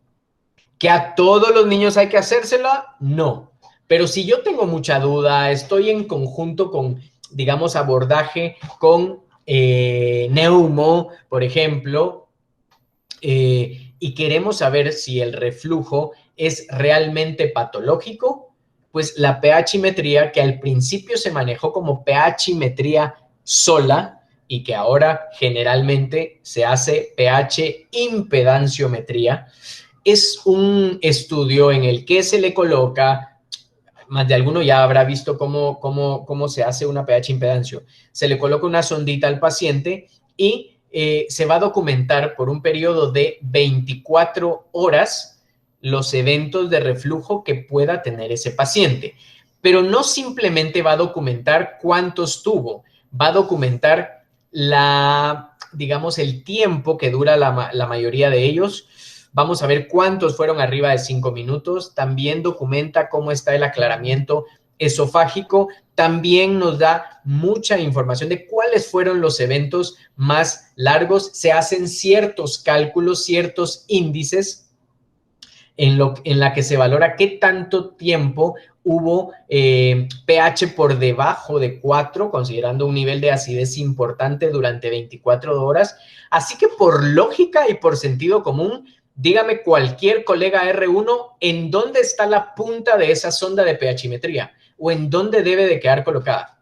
[SPEAKER 1] ¿Que a todos los niños hay que hacérsela? No. Pero si yo tengo mucha duda, estoy en conjunto con, digamos, abordaje con Neumo, por ejemplo, y queremos saber si el reflujo es realmente patológico, pues la pHimetría, que al principio se manejó como pHimetría sola y que ahora generalmente se hace pH impedanciometría, es un estudio en el que se le coloca, más de alguno ya habrá visto cómo se hace una pH impedancio, se le coloca una sondita al paciente y se va a documentar por un periodo de 24 horas los eventos de reflujo que pueda tener ese paciente. pero no simplemente va a documentar cuántos tuvo, va a documentar digamos, el tiempo que dura la mayoría de ellos. Vamos a ver cuántos fueron arriba de 5 minutos. También documenta cómo está el aclaramiento esofágico. También nos da mucha información de cuáles fueron los eventos más largos. Se hacen ciertos cálculos, ciertos índices en la que se valora qué tanto tiempo hubo pH por debajo de 4, considerando un nivel de acidez importante durante 24 horas. Así que por lógica y por sentido común, dígame cualquier colega R1, ¿en dónde está la punta de esa sonda de pHimetría? ¿O en dónde debe de quedar colocada?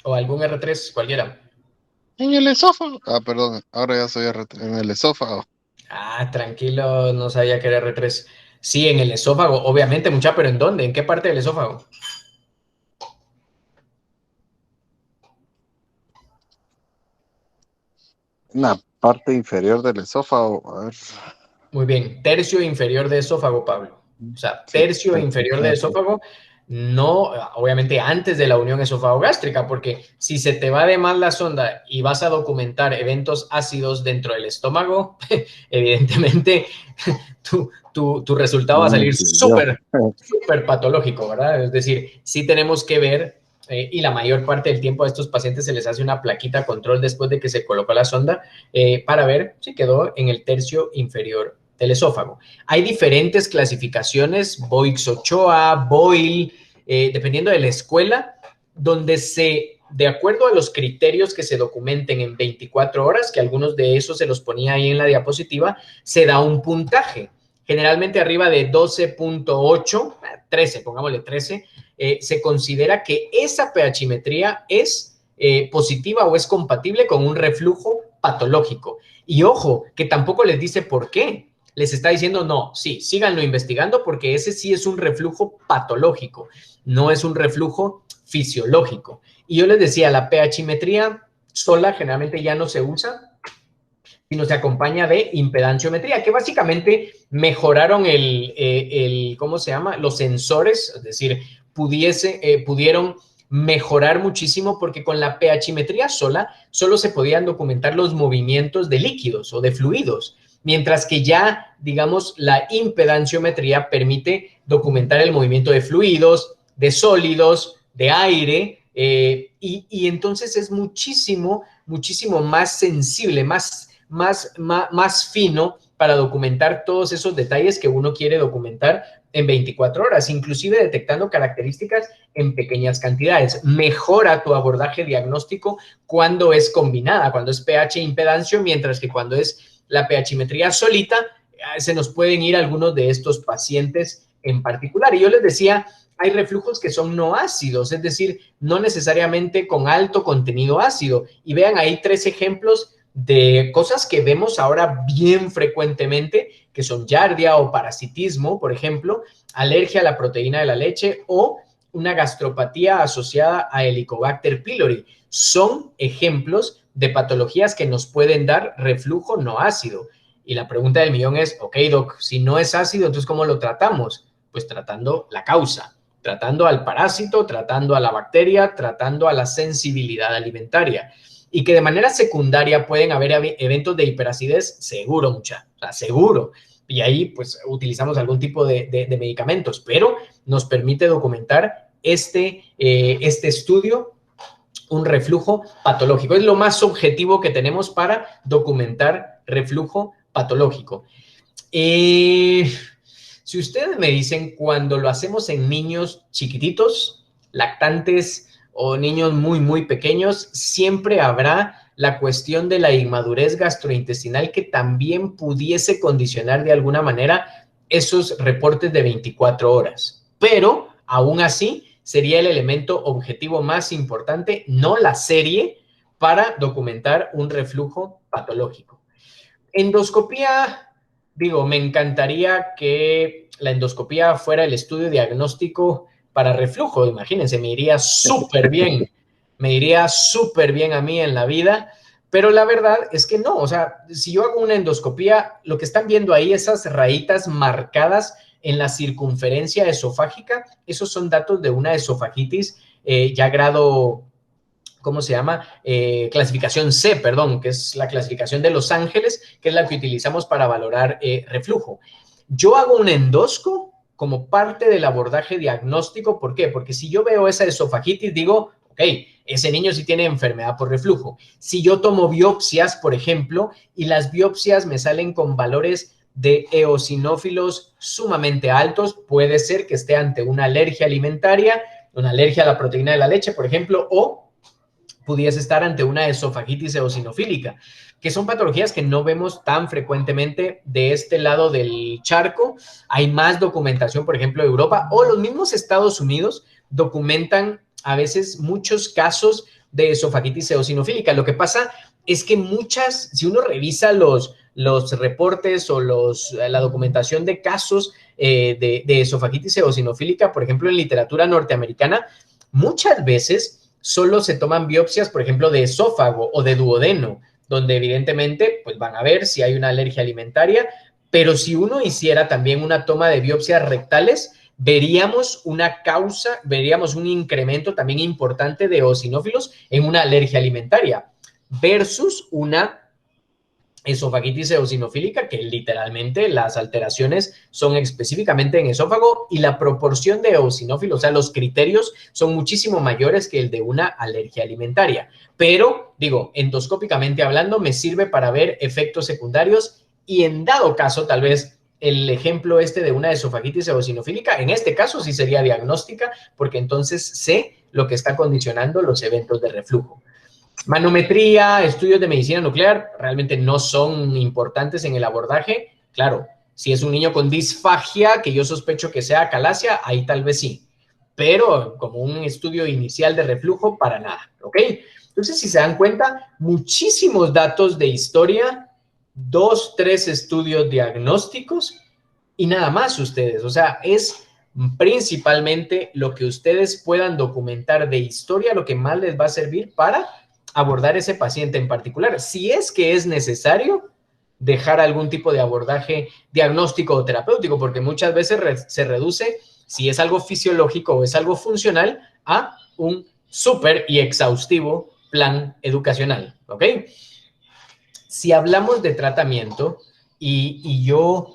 [SPEAKER 1] ¿O algún R3 cualquiera?
[SPEAKER 3] En el esófago. Ah, perdón, ahora ya soy en el esófago.
[SPEAKER 1] Ah, tranquilo, no sabía que era R3. Sí, en el esófago, obviamente, mucha, pero ¿en dónde? ¿En qué parte del esófago?
[SPEAKER 3] En la parte inferior del esófago. A ver.
[SPEAKER 1] Muy bien, tercio inferior de esófago, Pablo. O sea,
[SPEAKER 3] Sí,
[SPEAKER 1] tercio inferior de esófago, no, obviamente antes de la unión esófago-gástrica, porque si se te va de mal la sonda y vas a documentar eventos ácidos dentro del estómago, evidentemente tu resultado va a salir súper patológico, ¿verdad? Es decir, sí tenemos que ver, y la mayor parte del tiempo a estos pacientes se les hace una plaquita control después de que se colocó la sonda para ver si quedó en el tercio inferior del esófago. Hay diferentes clasificaciones, Boix-Ochoa, Boyle, dependiendo de la escuela, donde de acuerdo a los criterios que se documenten en 24 horas, que algunos de esos se los ponía ahí en la diapositiva, se da un puntaje. Generalmente arriba de 12.8, 13, pongámosle 13, se considera que esa pHimetría es positiva o es compatible con un reflujo patológico. Y ojo, que tampoco les dice por qué. Les está diciendo, no, sí, síganlo investigando porque ese sí es un reflujo patológico, no es un reflujo fisiológico. Y yo les decía, la pHimetría sola generalmente ya no se usa, sino se acompaña de impedanciometría, que básicamente mejoraron ¿cómo se llama? Los sensores, es decir, pudieron mejorar muchísimo porque con la pHimetría sola solo se podían documentar los movimientos de líquidos o de fluidos, mientras que ya, digamos, la impedanciometría permite documentar el movimiento de fluidos, de sólidos, de aire, y entonces es muchísimo más sensible, más fino para documentar todos esos detalles que uno quiere documentar en 24 horas, inclusive detectando características en pequeñas cantidades. Mejora tu abordaje diagnóstico cuando es combinada, cuando es pH impedancio, mientras que cuando es la pHimetría solita, se nos pueden ir algunos de estos pacientes en particular. Y yo les decía, hay reflujos que son no ácidos, es decir, no necesariamente con alto contenido ácido. Y vean ahí 3 ejemplos de cosas que vemos ahora bien frecuentemente, que son giardia o parasitismo, por ejemplo, alergia a la proteína de la leche o una gastropatía asociada a Helicobacter pylori. Son ejemplos de patologías que nos pueden dar reflujo no ácido. Y la pregunta del millón es, ok, doc, si no es ácido, entonces ¿cómo lo tratamos? Pues tratando la causa, tratando al parásito, tratando a la bacteria, tratando a la sensibilidad alimentaria. Y que de manera secundaria pueden haber eventos de hiperacidez, seguro, o sea, seguro. Y ahí, pues, utilizamos algún tipo de medicamentos, pero nos permite documentar este estudio, un reflujo patológico. Es lo más objetivo que tenemos para documentar reflujo patológico. Si ustedes me dicen, cuando lo hacemos en niños chiquititos, lactantes o niños muy pequeños, siempre habrá la cuestión de la inmadurez gastrointestinal que también pudiese condicionar de alguna manera esos reportes de 24 horas. Pero, aún así, sería el elemento objetivo más importante, no la serie, para documentar un reflujo patológico. Endoscopía, digo, me encantaría que la endoscopía fuera el estudio diagnóstico para reflujo. Imagínense, me iría súper bien. Me iría súper bien a mí en la vida. Pero la verdad es que no. O sea, si yo hago una endoscopía, lo que están viendo ahí, esas rayitas marcadas en la circunferencia esofágica, esos son datos de una esofagitis ya grado, ¿cómo se llama? Clasificación C, perdón, que es la clasificación de Los Ángeles, que es la que utilizamos para valorar reflujo. Yo hago un endosco como parte del abordaje diagnóstico. ¿Por qué? Porque si yo veo esa esofagitis, digo, ok, ese niño sí tiene enfermedad por reflujo. Si yo tomo biopsias, por ejemplo, y las biopsias me salen con valores de eosinófilos sumamente altos, puede ser que esté ante una alergia alimentaria, una alergia a la proteína de la leche, por ejemplo, o pudiese estar ante una esofagitis eosinofílica, que son patologías que no vemos tan frecuentemente de este lado del charco. Hay más documentación, por ejemplo, de Europa o los mismos Estados Unidos documentan a veces muchos casos de esofagitis eosinofílica. Lo que pasa es que si uno revisa los reportes o la documentación de casos de esofagitis eosinofílica, por ejemplo, en literatura norteamericana, muchas veces solo se toman biopsias, por ejemplo, de esófago o de duodeno, donde evidentemente pues van a ver si hay una alergia alimentaria, pero si uno hiciera también una toma de biopsias rectales, veríamos una causa, veríamos un incremento también importante de eosinófilos en una alergia alimentaria versus una esofagitis eosinofílica, que literalmente las alteraciones son específicamente en esófago y la proporción de eosinófilos, o sea, los criterios son muchísimo mayores que el de una alergia alimentaria. Pero, digo, endoscópicamente hablando, me sirve para ver efectos secundarios y en dado caso, tal vez el ejemplo de una esofagitis eosinofílica, en este caso sí sería diagnóstica, porque entonces sé lo que está condicionando los eventos de reflujo. Manometría, estudios de medicina nuclear realmente no son importantes en el abordaje. Claro, si es un niño con disfagia, que yo sospecho que sea acalasia, ahí tal vez sí. Pero como un estudio inicial de reflujo, para nada, ¿ok? Entonces, si se dan cuenta, muchísimos datos de historia, 2, 3 estudios diagnósticos y nada más ustedes. O sea, es principalmente lo que ustedes puedan documentar de historia lo que más les va a servir para abordar ese paciente en particular. Si es que es necesario dejar algún tipo de abordaje diagnóstico o terapéutico, porque muchas veces se reduce, si es algo fisiológico o es algo funcional, a un súper y exhaustivo plan educacional, ¿ok? Si hablamos de tratamiento y yo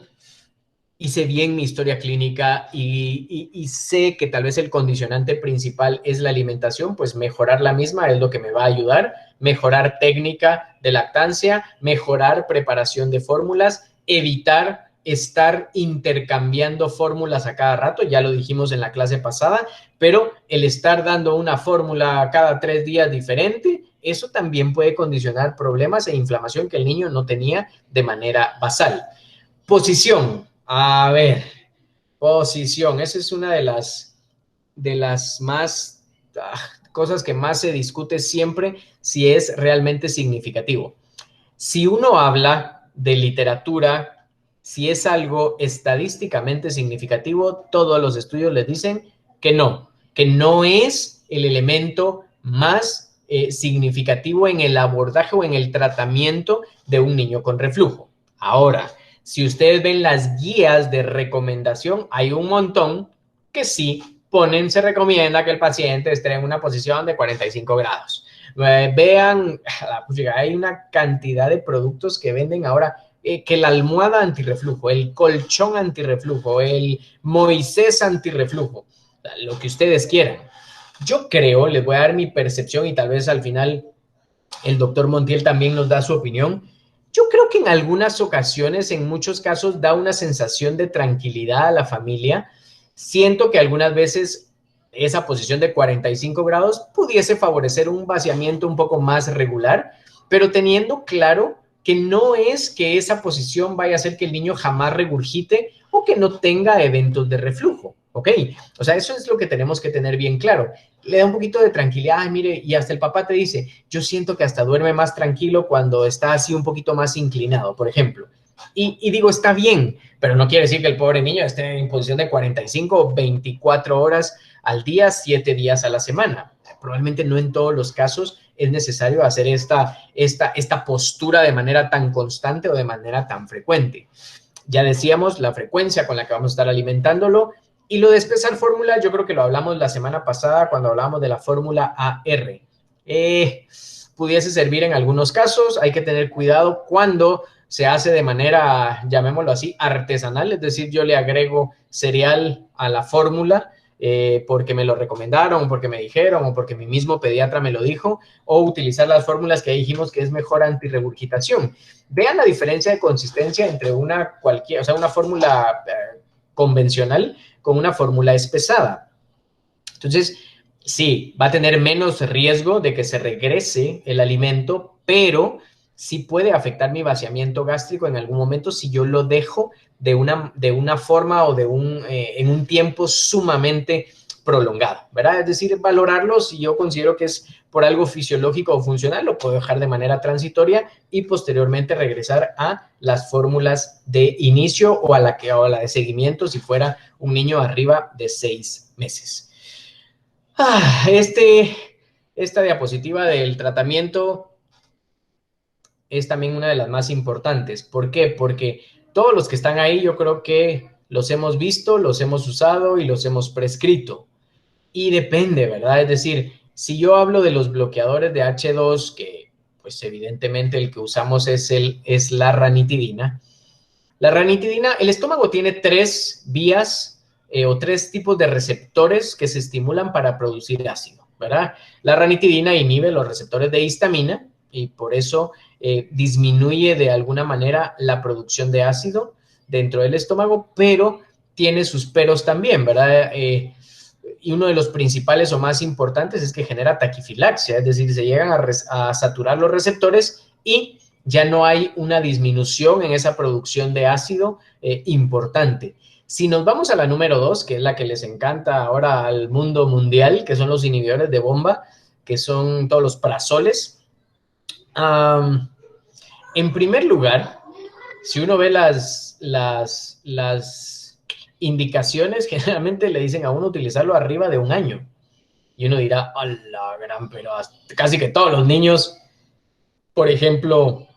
[SPEAKER 1] hice bien mi historia clínica y sé que tal vez el condicionante principal es la alimentación, pues mejorar la misma es lo que me va a ayudar, mejorar técnica de lactancia, mejorar preparación de fórmulas, evitar estar intercambiando fórmulas a cada rato, ya lo dijimos en la clase pasada, pero el estar dando una fórmula cada 3 días diferente, eso también puede condicionar problemas e inflamación que el niño no tenía de manera basal. Posición. A ver, posición. Esa es una de las más cosas que más se discute siempre si es realmente significativo. Si uno habla de literatura, si es algo estadísticamente significativo, todos los estudios les dicen que no es el elemento más significativo en el abordaje o en el tratamiento de un niño con reflujo. Ahora, si ustedes ven las guías de recomendación, hay un montón que sí se recomienda que el paciente esté en una posición de 45 grados. Vean, hay una cantidad de productos que venden ahora, que la almohada antirreflujo, el colchón antirreflujo, el Moisés antirreflujo, lo que ustedes quieran. Yo creo, les voy a dar mi percepción y tal vez al final el doctor Montiel también nos da su opinión. Yo creo que en algunas ocasiones, en muchos casos, da una sensación de tranquilidad a la familia. Siento que algunas veces esa posición de 45 grados pudiese favorecer un vaciamiento un poco más regular, pero teniendo claro que no es que esa posición vaya a hacer que el niño jamás regurgite o que no tenga eventos de reflujo, ¿ok? O sea, eso es lo que tenemos que tener bien claro. Le da un poquito de tranquilidad. Ay, mire, y hasta el papá te dice, yo siento que hasta duerme más tranquilo cuando está así un poquito más inclinado, por ejemplo. Y digo, está bien, pero no quiere decir que el pobre niño esté en posición de 45 o 24 horas al día, 7 días a la semana. Probablemente no en todos los casos es necesario hacer esta postura de manera tan constante o de manera tan frecuente. Ya decíamos la frecuencia con la que vamos a estar alimentándolo. Y lo de espesar fórmula, yo creo que lo hablamos la semana pasada cuando hablábamos de la fórmula AR. Pudiese servir en algunos casos, hay que tener cuidado cuando se hace de manera, llamémoslo así, artesanal, es decir, yo le agrego cereal a la fórmula porque me lo recomendaron, porque me dijeron, o porque mi mismo pediatra me lo dijo, o utilizar las fórmulas que dijimos que es mejor antirregurgitación. Vean la diferencia de consistencia entre una fórmula convencional con una fórmula espesada. Entonces, sí, va a tener menos riesgo de que se regrese el alimento, pero sí puede afectar mi vaciamiento gástrico en algún momento si yo lo dejo de una forma o en un tiempo sumamente prolongado, ¿verdad? Es decir, valorarlo si yo considero que es por algo fisiológico o funcional, lo puedo dejar de manera transitoria y posteriormente regresar a las fórmulas de inicio o a la de seguimiento si fuera un niño arriba de 6 meses. Esta diapositiva del tratamiento es también una de las más importantes. ¿Por qué? Porque todos los que están ahí yo creo que los hemos visto, los hemos usado y los hemos prescrito. Y depende, ¿verdad? Es decir, si yo hablo de los bloqueadores de H2, que pues evidentemente el que usamos es la ranitidina. La ranitidina, el estómago tiene 3 vías o 3 tipos de receptores que se estimulan para producir ácido, ¿verdad? La ranitidina inhibe los receptores de histamina y por eso disminuye de alguna manera la producción de ácido dentro del estómago, pero tiene sus peros también, ¿verdad? Y uno de los principales o más importantes es que genera taquifilaxia, es decir, se llegan a saturar los receptores y ya no hay una disminución en esa producción de ácido importante. Si nos vamos a la número 2, que es la que les encanta ahora al mundo mundial, que son los inhibidores de bomba, que son todos los prazoles. En primer lugar, si uno ve las indicaciones, generalmente le dicen a uno utilizarlo arriba de 1 año. Y uno dirá, a la gran, pero casi que todos los niños, por ejemplo,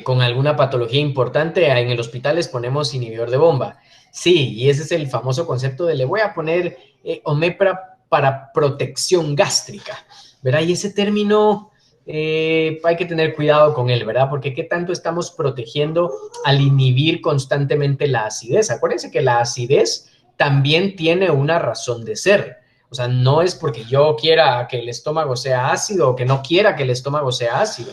[SPEAKER 1] con alguna patología importante, en el hospital les ponemos inhibidor de bomba. Sí, y ese es el famoso concepto de le voy a poner omepra para protección gástrica, ¿verdad? Y ese término hay que tener cuidado con él, ¿verdad? Porque ¿qué tanto estamos protegiendo al inhibir constantemente la acidez? Acuérdense que la acidez también tiene una razón de ser. O sea, no es porque yo quiera que el estómago sea ácido o que no quiera que el estómago sea ácido.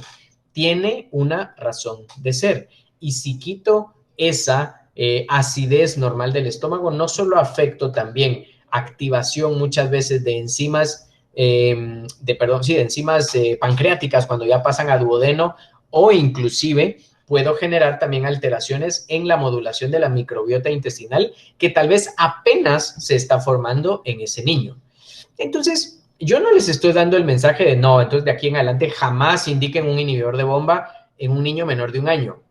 [SPEAKER 1] Tiene una razón de ser. Y si quito esa acidez normal del estómago, no solo afecto también activación muchas veces de enzimas, de enzimas pancreáticas cuando ya pasan a duodeno, o inclusive puedo generar también alteraciones en la modulación de la microbiota intestinal que tal vez apenas se está formando en ese niño. Entonces, yo no les estoy dando el mensaje de no, entonces de aquí en adelante jamás indiquen un inhibidor de bomba en un niño menor de 1 año.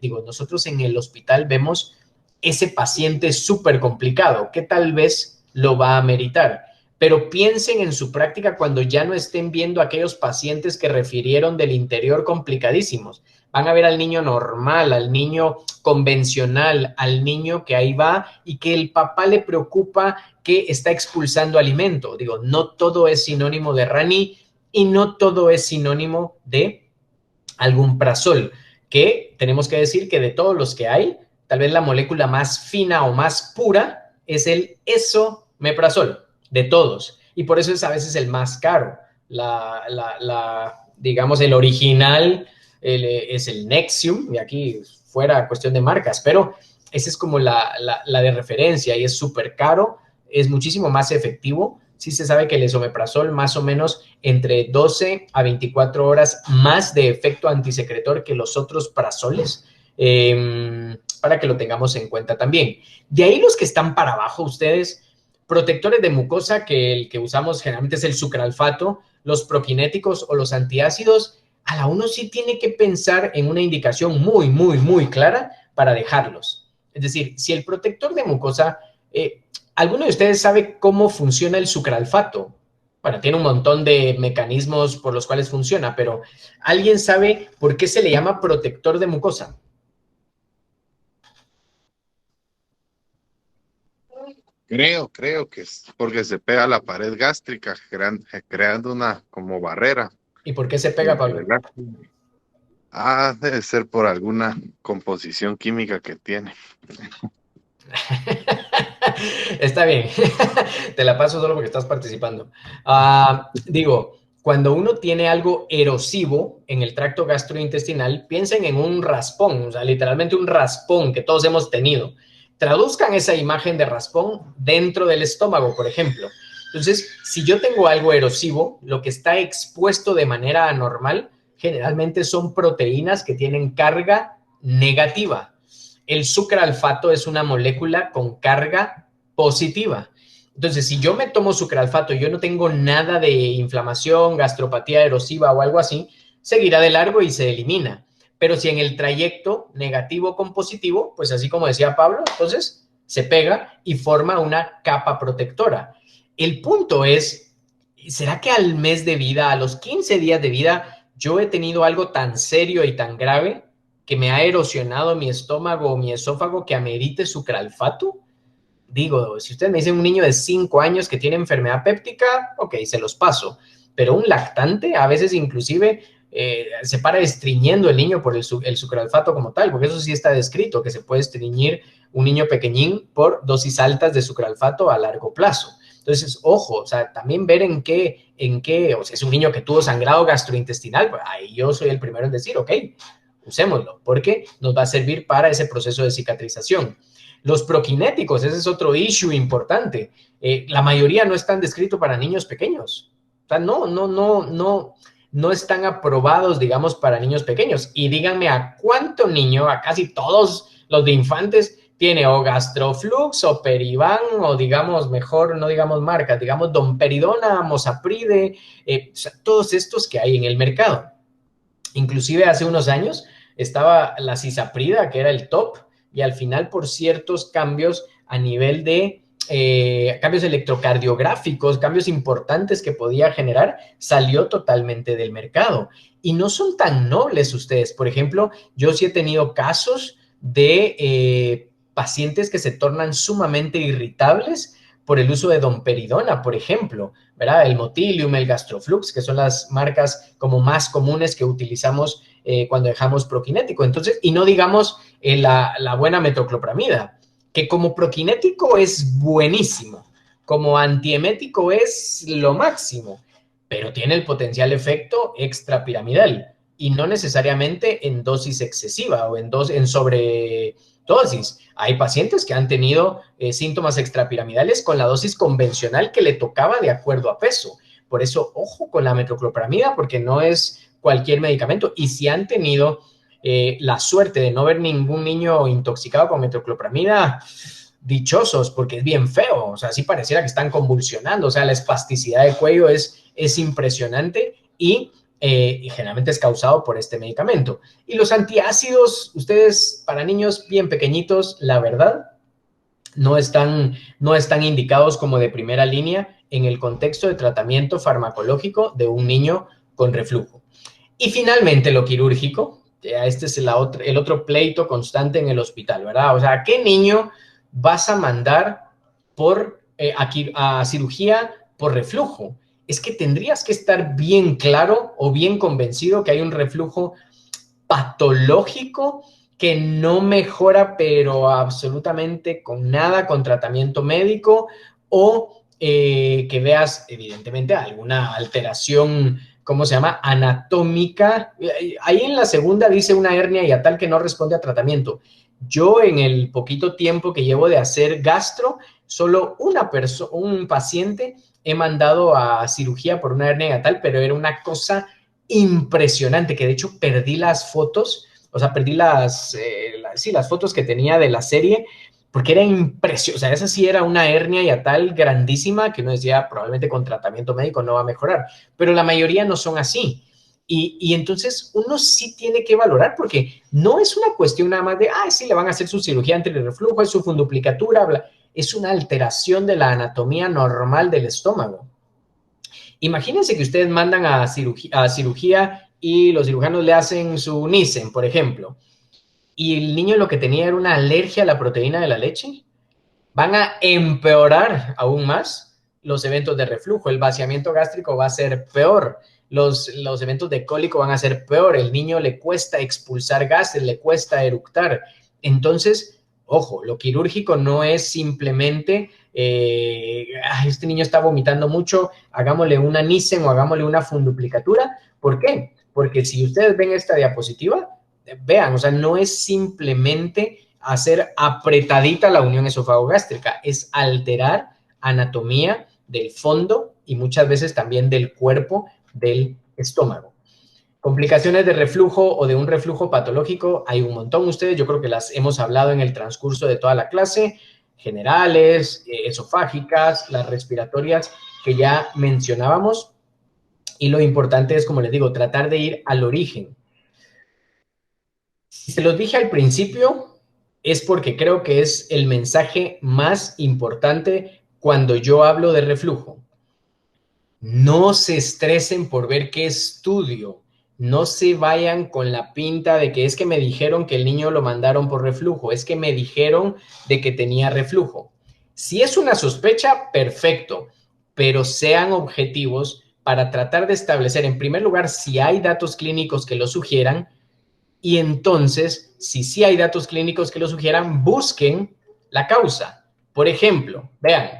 [SPEAKER 1] Digo, nosotros en el hospital vemos ese paciente súper complicado que tal vez lo va a ameritar. Pero piensen en su práctica cuando ya no estén viendo aquellos pacientes que refirieron del interior complicadísimos. Van a ver al niño normal, al niño convencional, al niño que ahí va y que el papá le preocupa que está expulsando alimento. Digo, no todo es sinónimo de RANI y no todo es sinónimo de algún prazol, que tenemos que decir que de todos los que hay, tal vez la molécula más fina o más pura es el esomeprazol, de todos. Y por eso es a veces el más caro. Digamos, el original es el Nexium, y aquí fuera cuestión de marcas, pero esa es como la de referencia y es súper caro, es muchísimo más efectivo. Sí se sabe que el esomeprazol más o menos entre 12 a 24 horas más de efecto antisecretor que los otros prazoles, para que lo tengamos en cuenta también. De ahí los que están para abajo, ustedes, protectores de mucosa, que el que usamos generalmente es el sucralfato, los prokinéticos o los antiácidos, a la uno sí tiene que pensar en una indicación muy, muy, muy clara para dejarlos. Es decir, si el protector de mucosa, ¿alguno de ustedes sabe cómo funciona el sucralfato? Bueno, tiene un montón de mecanismos por los cuales funciona, pero ¿alguien sabe por qué se le llama protector de mucosa?
[SPEAKER 3] Creo que es porque se pega a la pared gástrica, creando una como barrera.
[SPEAKER 1] ¿Y por qué se pega,
[SPEAKER 3] Entre
[SPEAKER 1] Pablo?
[SPEAKER 3] el debe ser por alguna composición química que tiene.
[SPEAKER 1] Está bien, te la paso solo porque estás participando. Digo, cuando uno tiene algo erosivo en el tracto gastrointestinal, piensen en un raspón, o sea, literalmente un raspón que todos hemos tenido. Traduzcan esa imagen de raspón dentro del estómago, por ejemplo. Entonces, si yo tengo algo erosivo, lo que está expuesto de manera anormal, generalmente son proteínas que tienen carga negativa. El sucralfato es una molécula con carga positiva. Entonces, si yo me tomo sucralfato y yo no tengo nada de inflamación, gastropatía erosiva o algo así, seguirá de largo y se elimina. Pero si en el trayecto negativo con positivo, pues así como decía Pablo, entonces se pega y forma una capa protectora. El punto es, ¿será que al mes de vida, a los 15 días de vida, yo he tenido algo tan serio y tan grave que me ha erosionado mi estómago o mi esófago que amerite sucralfato? Digo, si ustedes me dicen un niño de 5 años que tiene enfermedad péptica, ok, se los paso. Pero un lactante, a veces inclusive se para estreñiendo el niño por el sucralfato como tal, porque eso sí está descrito, que se puede estreñir un niño pequeñín por dosis altas de sucralfato a largo plazo. Entonces, ojo, o sea, también ver en qué, o sea, es un niño que tuvo sangrado gastrointestinal, pues ahí yo soy el primero en decir, ok, usémoslo, porque nos va a servir para ese proceso de cicatrización. Los prokinéticos, ese es otro issue importante. La mayoría no están descritos para niños pequeños. O sea, no están aprobados, digamos, para niños pequeños. Y díganme a cuánto niño, a casi todos los de infantes, tiene o Gastroflux o Perivan o digamos, mejor no digamos marcas, digamos Domperidona, Mosapride, o sea, todos estos que hay en el mercado. Inclusive hace unos años estaba la Cisaprida, que era el top, y al final por ciertos cambios a nivel de cambios electrocardiográficos, cambios importantes que podía generar, salió totalmente del mercado. Y no son tan nobles ustedes. Por ejemplo, yo sí he tenido casos de pacientes que se tornan sumamente irritables por el uso de domperidona, por ejemplo, ¿verdad? El Motilium, el Gastroflux, que son las marcas como más comunes que utilizamos cuando dejamos prokinético. Entonces, y no digamos la buena metoclopramida, que como prokinético es buenísimo, como antiemético es lo máximo, pero tiene el potencial efecto extrapiramidal y no necesariamente en dosis excesiva o en sobredosis. Hay pacientes que han tenido síntomas extrapiramidales con la dosis convencional que le tocaba de acuerdo a peso. Por eso, ojo con la metoclopramida, porque no es cualquier medicamento. Y si han tenido la suerte de no ver ningún niño intoxicado con metoclopramida, dichosos, porque es bien feo. O sea, sí pareciera que están convulsionando. O sea, la espasticidad de cuello es impresionante y generalmente es causado por este medicamento. Y los antiácidos, ustedes para niños bien pequeñitos, la verdad, no están indicados como de primera línea en el contexto de tratamiento farmacológico de un niño con reflujo. Y finalmente lo quirúrgico, este es el otro pleito constante en el hospital, ¿verdad? O sea, ¿qué niño vas a mandar a cirugía por reflujo? Es que tendrías que estar bien claro o bien convencido que hay un reflujo patológico que no mejora, pero absolutamente con nada, con tratamiento médico, o que veas, evidentemente, alguna alteración, ¿cómo se llama? Anatómica. Ahí en la segunda dice una hernia hiatal que no responde a tratamiento. Yo en el poquito tiempo que llevo de hacer gastro, solo un paciente he mandado a cirugía por una hernia hiatal, pero era una cosa impresionante, que de hecho perdí las fotos, o sea, perdí las fotos que tenía de la serie, porque era impresionante. O sea, esa sí era una hernia hiatal grandísima, que uno decía, probablemente con tratamiento médico no va a mejorar, pero la mayoría no son así. Y entonces uno sí tiene que valorar, porque no es una cuestión nada más de, sí, le van a hacer su cirugía antirreflujo, es su funduplicatura, bla. Es una alteración de la anatomía normal del estómago. Imagínense que ustedes mandan a cirugía y los cirujanos le hacen su Nissen, por ejemplo, y el niño lo que tenía era una alergia a la proteína de la leche. Van a empeorar aún más los eventos de reflujo. El vaciamiento gástrico va a ser peor. Los eventos de cólico van a ser peor. El niño le cuesta expulsar gases, le cuesta eructar. Entonces, ojo, lo quirúrgico no es simplemente, este niño está vomitando mucho, hagámosle una Nissen o hagámosle una funduplicatura. ¿Por qué? Porque si ustedes ven esta diapositiva, vean, o sea, no es simplemente hacer apretadita la unión esofágico-gástrica, es alterar anatomía del fondo y muchas veces también del cuerpo del estómago. Complicaciones de reflujo o de un reflujo patológico, hay un montón ustedes, yo creo que las hemos hablado en el transcurso de toda la clase, generales, esofágicas, las respiratorias que ya mencionábamos, y lo importante es, como les digo, tratar de ir al origen. Si se los dije al principio, es porque creo que es el mensaje más importante cuando yo hablo de reflujo. No se estresen por ver qué estudio, no se vayan con la pinta de que es que me dijeron que el niño lo mandaron por reflujo, es que me dijeron de que tenía reflujo. Si es una sospecha, perfecto, pero sean objetivos para tratar de establecer, en primer lugar, si hay datos clínicos que lo sugieran, y entonces, si sí hay datos clínicos que lo sugieran, busquen la causa. Por ejemplo, vean,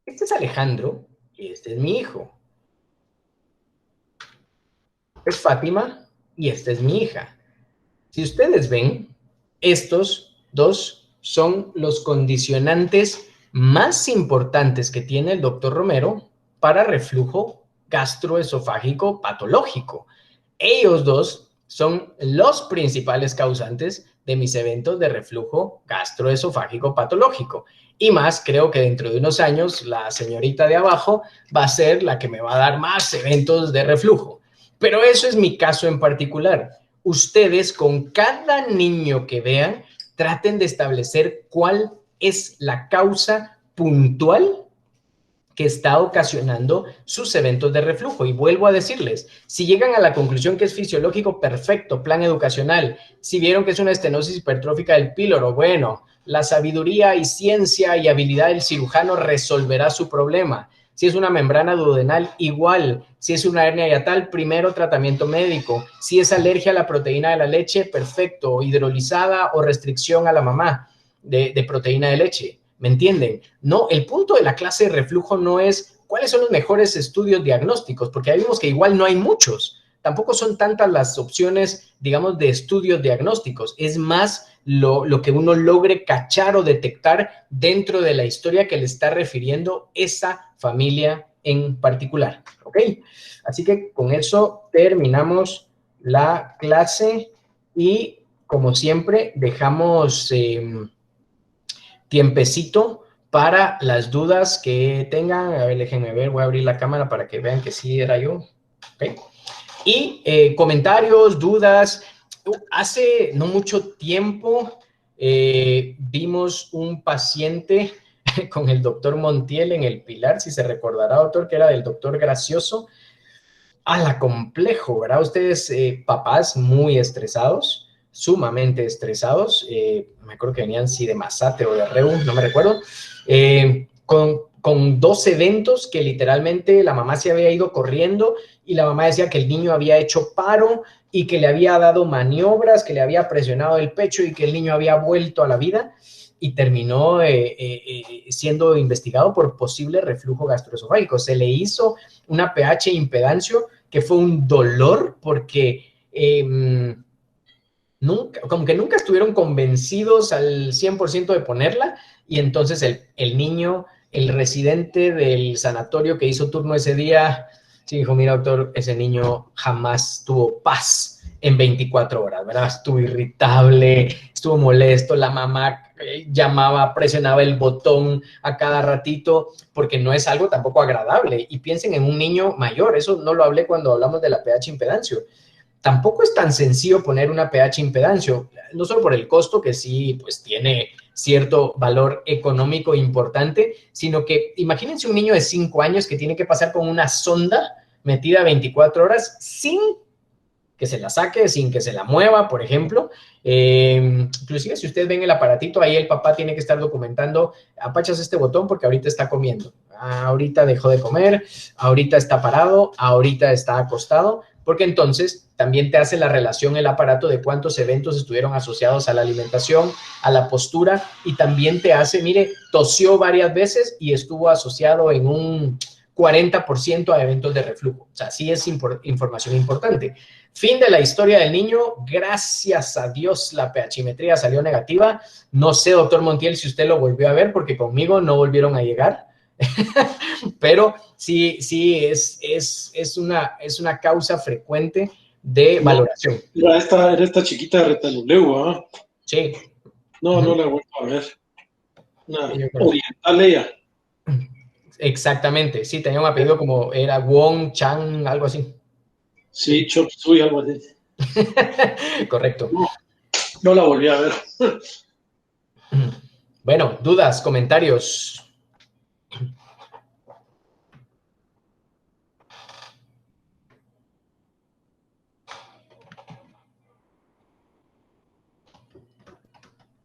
[SPEAKER 1] este es Alejandro y este es mi hijo. Es Fátima y esta es mi hija. Si ustedes ven, estos dos son los condicionantes más importantes que tiene el doctor Romero para reflujo gastroesofágico patológico. Ellos dos son los principales causantes de mis eventos de reflujo gastroesofágico patológico. Y más, creo que dentro de unos años la señorita de abajo va a ser la que me va a dar más eventos de reflujo. Pero eso es mi caso en particular. Ustedes con cada niño que vean, traten de establecer cuál es la causa puntual que está ocasionando sus eventos de reflujo. Y vuelvo a decirles, si llegan a la conclusión que es fisiológico, perfecto, plan educacional. Si vieron que es una estenosis hipertrófica del píloro, bueno, la sabiduría y ciencia y habilidad del cirujano resolverá su problema. Si es una membrana duodenal, igual. Si es una hernia hiatal, primero tratamiento médico. Si es alergia a la proteína de la leche, perfecto, hidrolizada o restricción a la mamá de proteína de leche. ¿Me entienden? No, el punto de la clase de reflujo no es cuáles son los mejores estudios diagnósticos, porque ya vimos que igual no hay muchos. Tampoco son tantas las opciones, digamos, de estudios diagnósticos. Es más lo que uno logre cachar o detectar dentro de la historia que le está refiriendo esa familia en particular. ¿Ok? Así que con eso terminamos la clase y, como siempre, dejamos tiempecito para las dudas que tengan. A ver, déjenme ver, voy a abrir la cámara para que vean que sí era yo. ¿Okay? Y comentarios, dudas. Hace no mucho tiempo vimos un paciente con el doctor Montiel en el Pilar, si se recordará, doctor, que era del doctor Gracioso. La complejo, ¿verdad? Ustedes, papás muy estresados, sumamente estresados, me acuerdo que venían sí de Masate o de Reu, no me recuerdo, con 2 eventos que literalmente la mamá se había ido corriendo y la mamá decía que el niño había hecho paro y que le había dado maniobras, que le había presionado el pecho y que el niño había vuelto a la vida y terminó siendo investigado por posible reflujo gastroesofágico. Se le hizo una pH impedancio que fue un dolor porque como que nunca estuvieron convencidos al 100% de ponerla, y entonces el niño, el residente del sanatorio que hizo turno ese día, sí dijo, mira doctor, ese niño jamás tuvo paz en 24 horas, ¿verdad? Estuvo irritable, estuvo molesto, la mamá llamaba, presionaba el botón a cada ratito, porque no es algo tampoco agradable. Y piensen en un niño mayor, eso no lo hablé cuando hablamos de la pH impedancio. Tampoco es tan sencillo poner una pH impedancio, no solo por el costo, que sí, pues tiene cierto valor económico importante, sino que imagínense un niño de 5 años que tiene que pasar con una sonda metida 24 horas sin que se la saque, sin que se la mueva, por ejemplo. Inclusive si ustedes ven el aparatito, ahí el papá tiene que estar documentando, apachas este botón porque ahorita está comiendo, ahorita dejó de comer, ahorita está parado, ahorita está acostado, porque entonces también te hace la relación el aparato de cuántos eventos estuvieron asociados a la alimentación, a la postura, y también te hace, mire, tosió varias veces y estuvo asociado en un 40% a eventos de reflujo. O sea, sí es información importante. Fin de la historia del niño. Gracias a Dios la pHimetría salió negativa. No sé, doctor Montiel, si usted lo volvió a ver, porque conmigo no volvieron a llegar. Pero sí es una causa frecuente de valoración.
[SPEAKER 5] Era esta chiquita de Retaluleu, ¿ah?
[SPEAKER 1] Sí.
[SPEAKER 5] No, no la he vuelto a ver. Una oriental ella.
[SPEAKER 1] Exactamente, sí, tenía un apellido como era Wong, Chang, algo así.
[SPEAKER 5] Sí, Chop Suey, algo así.
[SPEAKER 1] Correcto.
[SPEAKER 5] No la volví a ver.
[SPEAKER 1] Bueno, dudas, comentarios.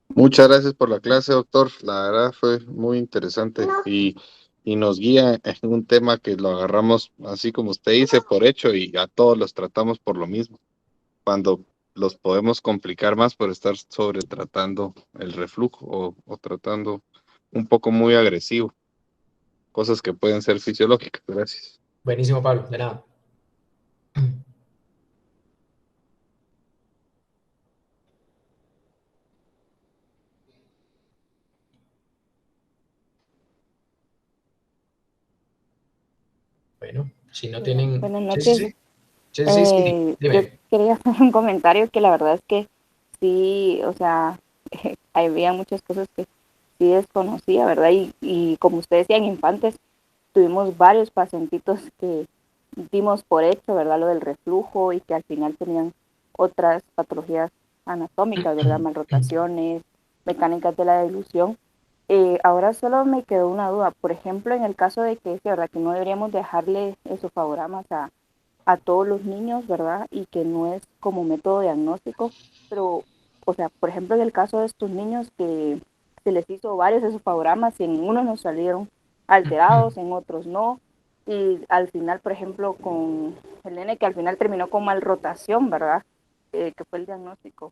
[SPEAKER 3] Muchas gracias por la clase, doctor. La verdad fue muy interesante y nos guía en un tema que lo agarramos, así como usted dice, por hecho, y a todos los tratamos por lo mismo, cuando los podemos complicar más por estar sobretratando el reflujo o tratando un poco muy agresivo, cosas que pueden ser fisiológicas. Gracias.
[SPEAKER 1] Buenísimo, Pablo, de nada. Bueno, si no tienen...
[SPEAKER 6] Buenas noches.
[SPEAKER 1] Sí.
[SPEAKER 6] Yo quería hacer un comentario que la verdad es que sí, o sea, había muchas cosas que sí desconocía, ¿verdad? Y como usted decía, en infantes tuvimos varios pacientitos que dimos por hecho, ¿verdad? Lo del reflujo y que al final tenían otras patologías anatómicas, ¿verdad? Malrotaciones, mecánicas de la dilución. Ahora solo me quedó una duda. Por ejemplo, en el caso de que, ¿verdad? Que no deberíamos dejarle esofagoramas a todos los niños, ¿verdad? Y que no es como método diagnóstico, pero, o sea, por ejemplo, en el caso de estos niños que se les hizo varios esofagoramas y en unos nos salieron alterados, en otros no, y al final, por ejemplo, con el nene que al final terminó con malrotación, ¿verdad? Que fue el diagnóstico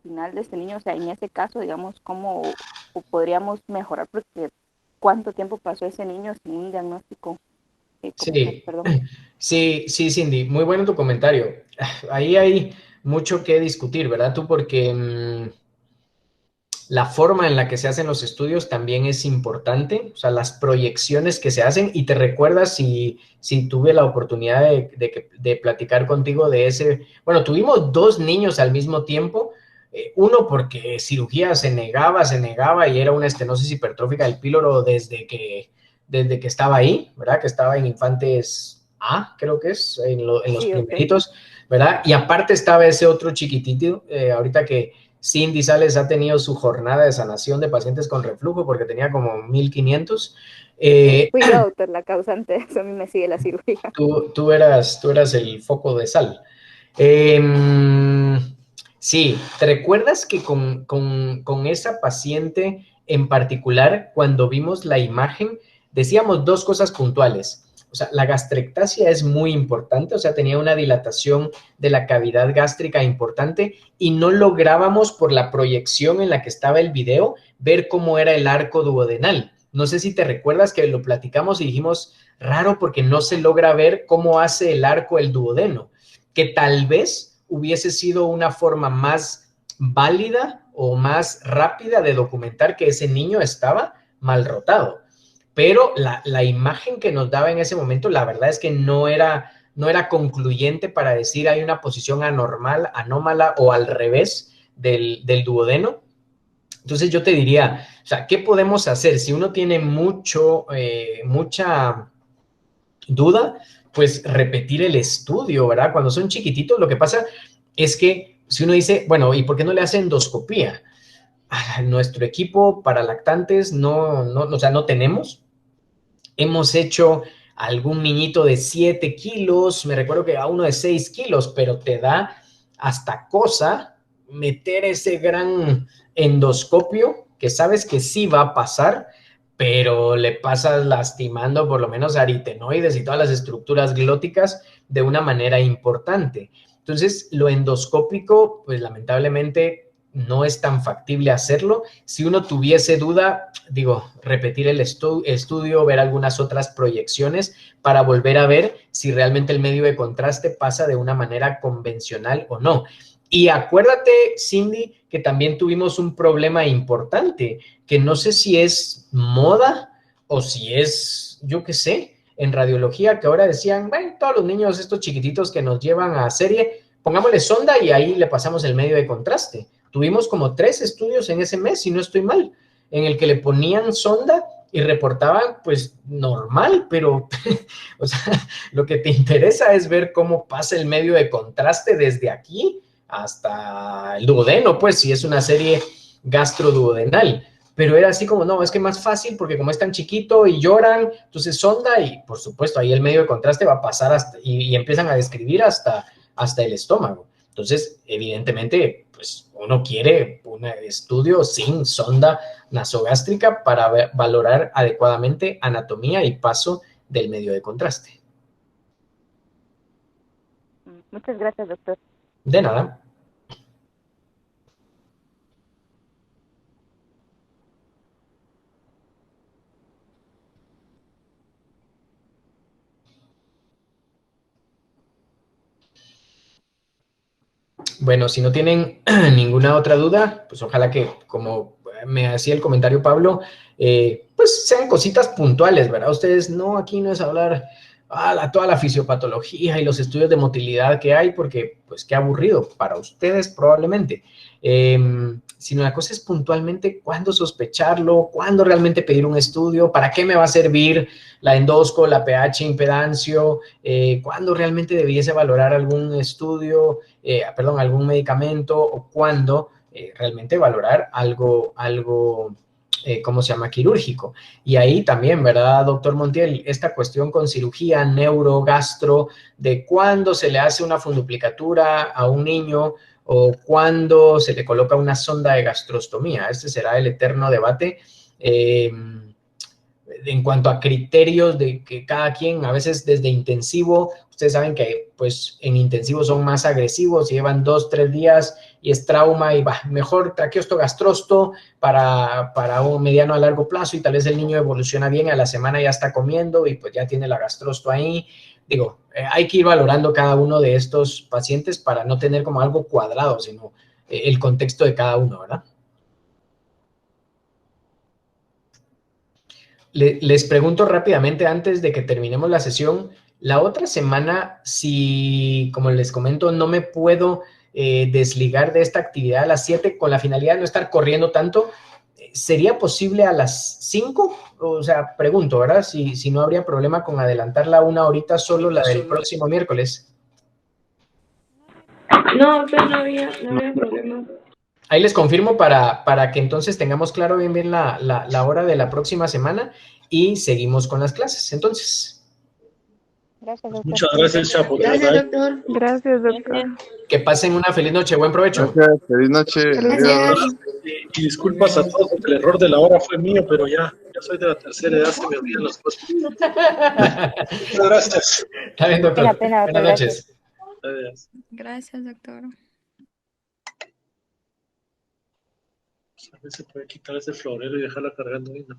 [SPEAKER 6] final de este niño, o sea, en ese caso, digamos, ¿cómo podríamos mejorar? Porque ¿cuánto tiempo pasó ese niño sin un diagnóstico?
[SPEAKER 1] Sí, Cindy, muy bueno tu comentario. Ahí hay mucho que discutir, ¿verdad? Tú, porque la forma en la que se hacen los estudios también es importante, o sea, las proyecciones que se hacen, y te recuerdas si tuve la oportunidad de platicar contigo de ese, bueno, tuvimos 2 niños al mismo tiempo, uno porque cirugía se negaba y era una estenosis hipertrófica del píloro desde que estaba ahí, ¿verdad? Que estaba en infantes A, creo que es, en los primeritos, ¿verdad? Y aparte estaba ese otro chiquitito, ahorita que Cindy Sales ha tenido su jornada de sanación de pacientes con reflujo porque tenía como 1500.
[SPEAKER 6] Fui yo, doctor, la causante de eso, a mí me sigue la cirugía.
[SPEAKER 1] Tú eras el foco de sal. Sí, ¿te recuerdas que con esa paciente en particular, cuando vimos la imagen, decíamos 2 cosas puntuales? O sea, la gastrectasia es muy importante, o sea, tenía una dilatación de la cavidad gástrica importante y no lográbamos, por la proyección en la que estaba el video, ver cómo era el arco duodenal. No sé si te recuerdas que lo platicamos y dijimos, raro porque no se logra ver cómo hace el arco el duodeno, que tal vez hubiese sido una forma más válida o más rápida de documentar que ese niño estaba mal rotado. Pero la imagen que nos daba en ese momento, la verdad es que no era no era concluyente para decir hay una posición anormal, anómala o al revés del duodeno. Entonces yo te diría, o sea, ¿qué podemos hacer? Si uno tiene mucha duda, pues repetir el estudio, ¿verdad? Cuando son chiquititos, lo que pasa es que si uno dice, bueno, ¿y por qué no le hace endoscopía? Nuestro equipo para lactantes o sea, no tenemos. Hemos hecho algún niñito de 7 kilos, me recuerdo que a uno de 6 kilos, pero te da hasta cosa meter ese gran endoscopio que sabes que sí va a pasar, pero le pasas lastimando por lo menos aritenoides y todas las estructuras glóticas de una manera importante. Entonces, lo endoscópico, pues lamentablemente no es tan factible hacerlo. Si uno tuviese duda, digo, repetir el estudio, ver algunas otras proyecciones para volver a ver si realmente el medio de contraste pasa de una manera convencional o no. Y acuérdate, Cindy, que también tuvimos un problema importante, que no sé si es moda o si es, yo qué sé, en radiología, que ahora decían, bueno, todos los niños estos chiquititos que nos llevan a serie, pongámosle sonda y ahí le pasamos el medio de contraste. Tuvimos como 3 estudios en ese mes, si no estoy mal, en el que le ponían sonda y reportaban pues normal, pero o sea, lo que te interesa es ver cómo pasa el medio de contraste desde aquí hasta el duodeno, pues si es una serie gastroduodenal. Pero era así como, no, es que más fácil porque como es tan chiquito y lloran, entonces sonda y por supuesto ahí el medio de contraste va a pasar hasta, y empiezan a describir hasta el estómago. Entonces, evidentemente, pues uno quiere un estudio sin sonda nasogástrica para valorar adecuadamente anatomía y paso del medio de contraste.
[SPEAKER 6] Muchas gracias, doctor.
[SPEAKER 1] De nada. Bueno, si no tienen ninguna otra duda, pues ojalá que, como me hacía el comentario Pablo, pues sean cositas puntuales, ¿verdad? Ustedes, no, aquí no es hablar toda la fisiopatología y los estudios de motilidad que hay, porque pues qué aburrido para ustedes probablemente. Sino la cosa es puntualmente cuándo sospecharlo, cuándo realmente pedir un estudio, para qué me va a servir la endosco, la pH impedancio, cuándo realmente debiese valorar algún estudio, algún medicamento o cuándo realmente valorar algo ¿cómo se llama? Quirúrgico. Y ahí también, ¿verdad, doctor Montiel? Esta cuestión con cirugía neuro, gastro, de cuándo se le hace una funduplicatura a un niño o cuándo se le coloca una sonda de gastrostomía. Este será el eterno debate. En cuanto a criterios de que cada quien, a veces desde intensivo, ustedes saben que pues en intensivo son más agresivos, llevan 2, 3 días y es trauma y va, mejor traqueostogastrosto para un mediano a largo plazo y tal vez el niño evoluciona bien, a la semana ya está comiendo y pues ya tiene la gastrosto ahí. Digo, hay que ir valorando cada uno de estos pacientes para no tener como algo cuadrado, sino el contexto de cada uno, ¿verdad? Les pregunto rápidamente antes de que terminemos la sesión, la otra semana, si, como les comento, no me puedo desligar de esta actividad a las 7 con la finalidad de no estar corriendo tanto, ¿sería posible a las 5? O sea, pregunto, ¿verdad? Si no habría problema con adelantarla una horita solo, la del próximo miércoles.
[SPEAKER 7] No, pues no había problema.
[SPEAKER 1] Ahí les confirmo para que entonces tengamos claro bien la hora de la próxima semana y seguimos con las clases. Entonces.
[SPEAKER 6] Gracias, doctor.
[SPEAKER 5] Muchas gracias, Chapo.
[SPEAKER 7] Gracias, doctor.
[SPEAKER 2] Gracias, doctor.
[SPEAKER 1] Que pasen una feliz noche. Buen provecho.
[SPEAKER 3] Gracias, feliz noche.
[SPEAKER 7] Gracias.
[SPEAKER 5] Y disculpas a todos, porque el error de la hora fue mío, pero ya soy de la tercera edad, se me olvidan las cosas. Muchas gracias.
[SPEAKER 1] Está bien, doctor. Buenas noches.
[SPEAKER 5] Adiós.
[SPEAKER 7] Gracias, doctor.
[SPEAKER 5] A ver si se puede quitar ese florero y dejarla cargando ahí, ¿no?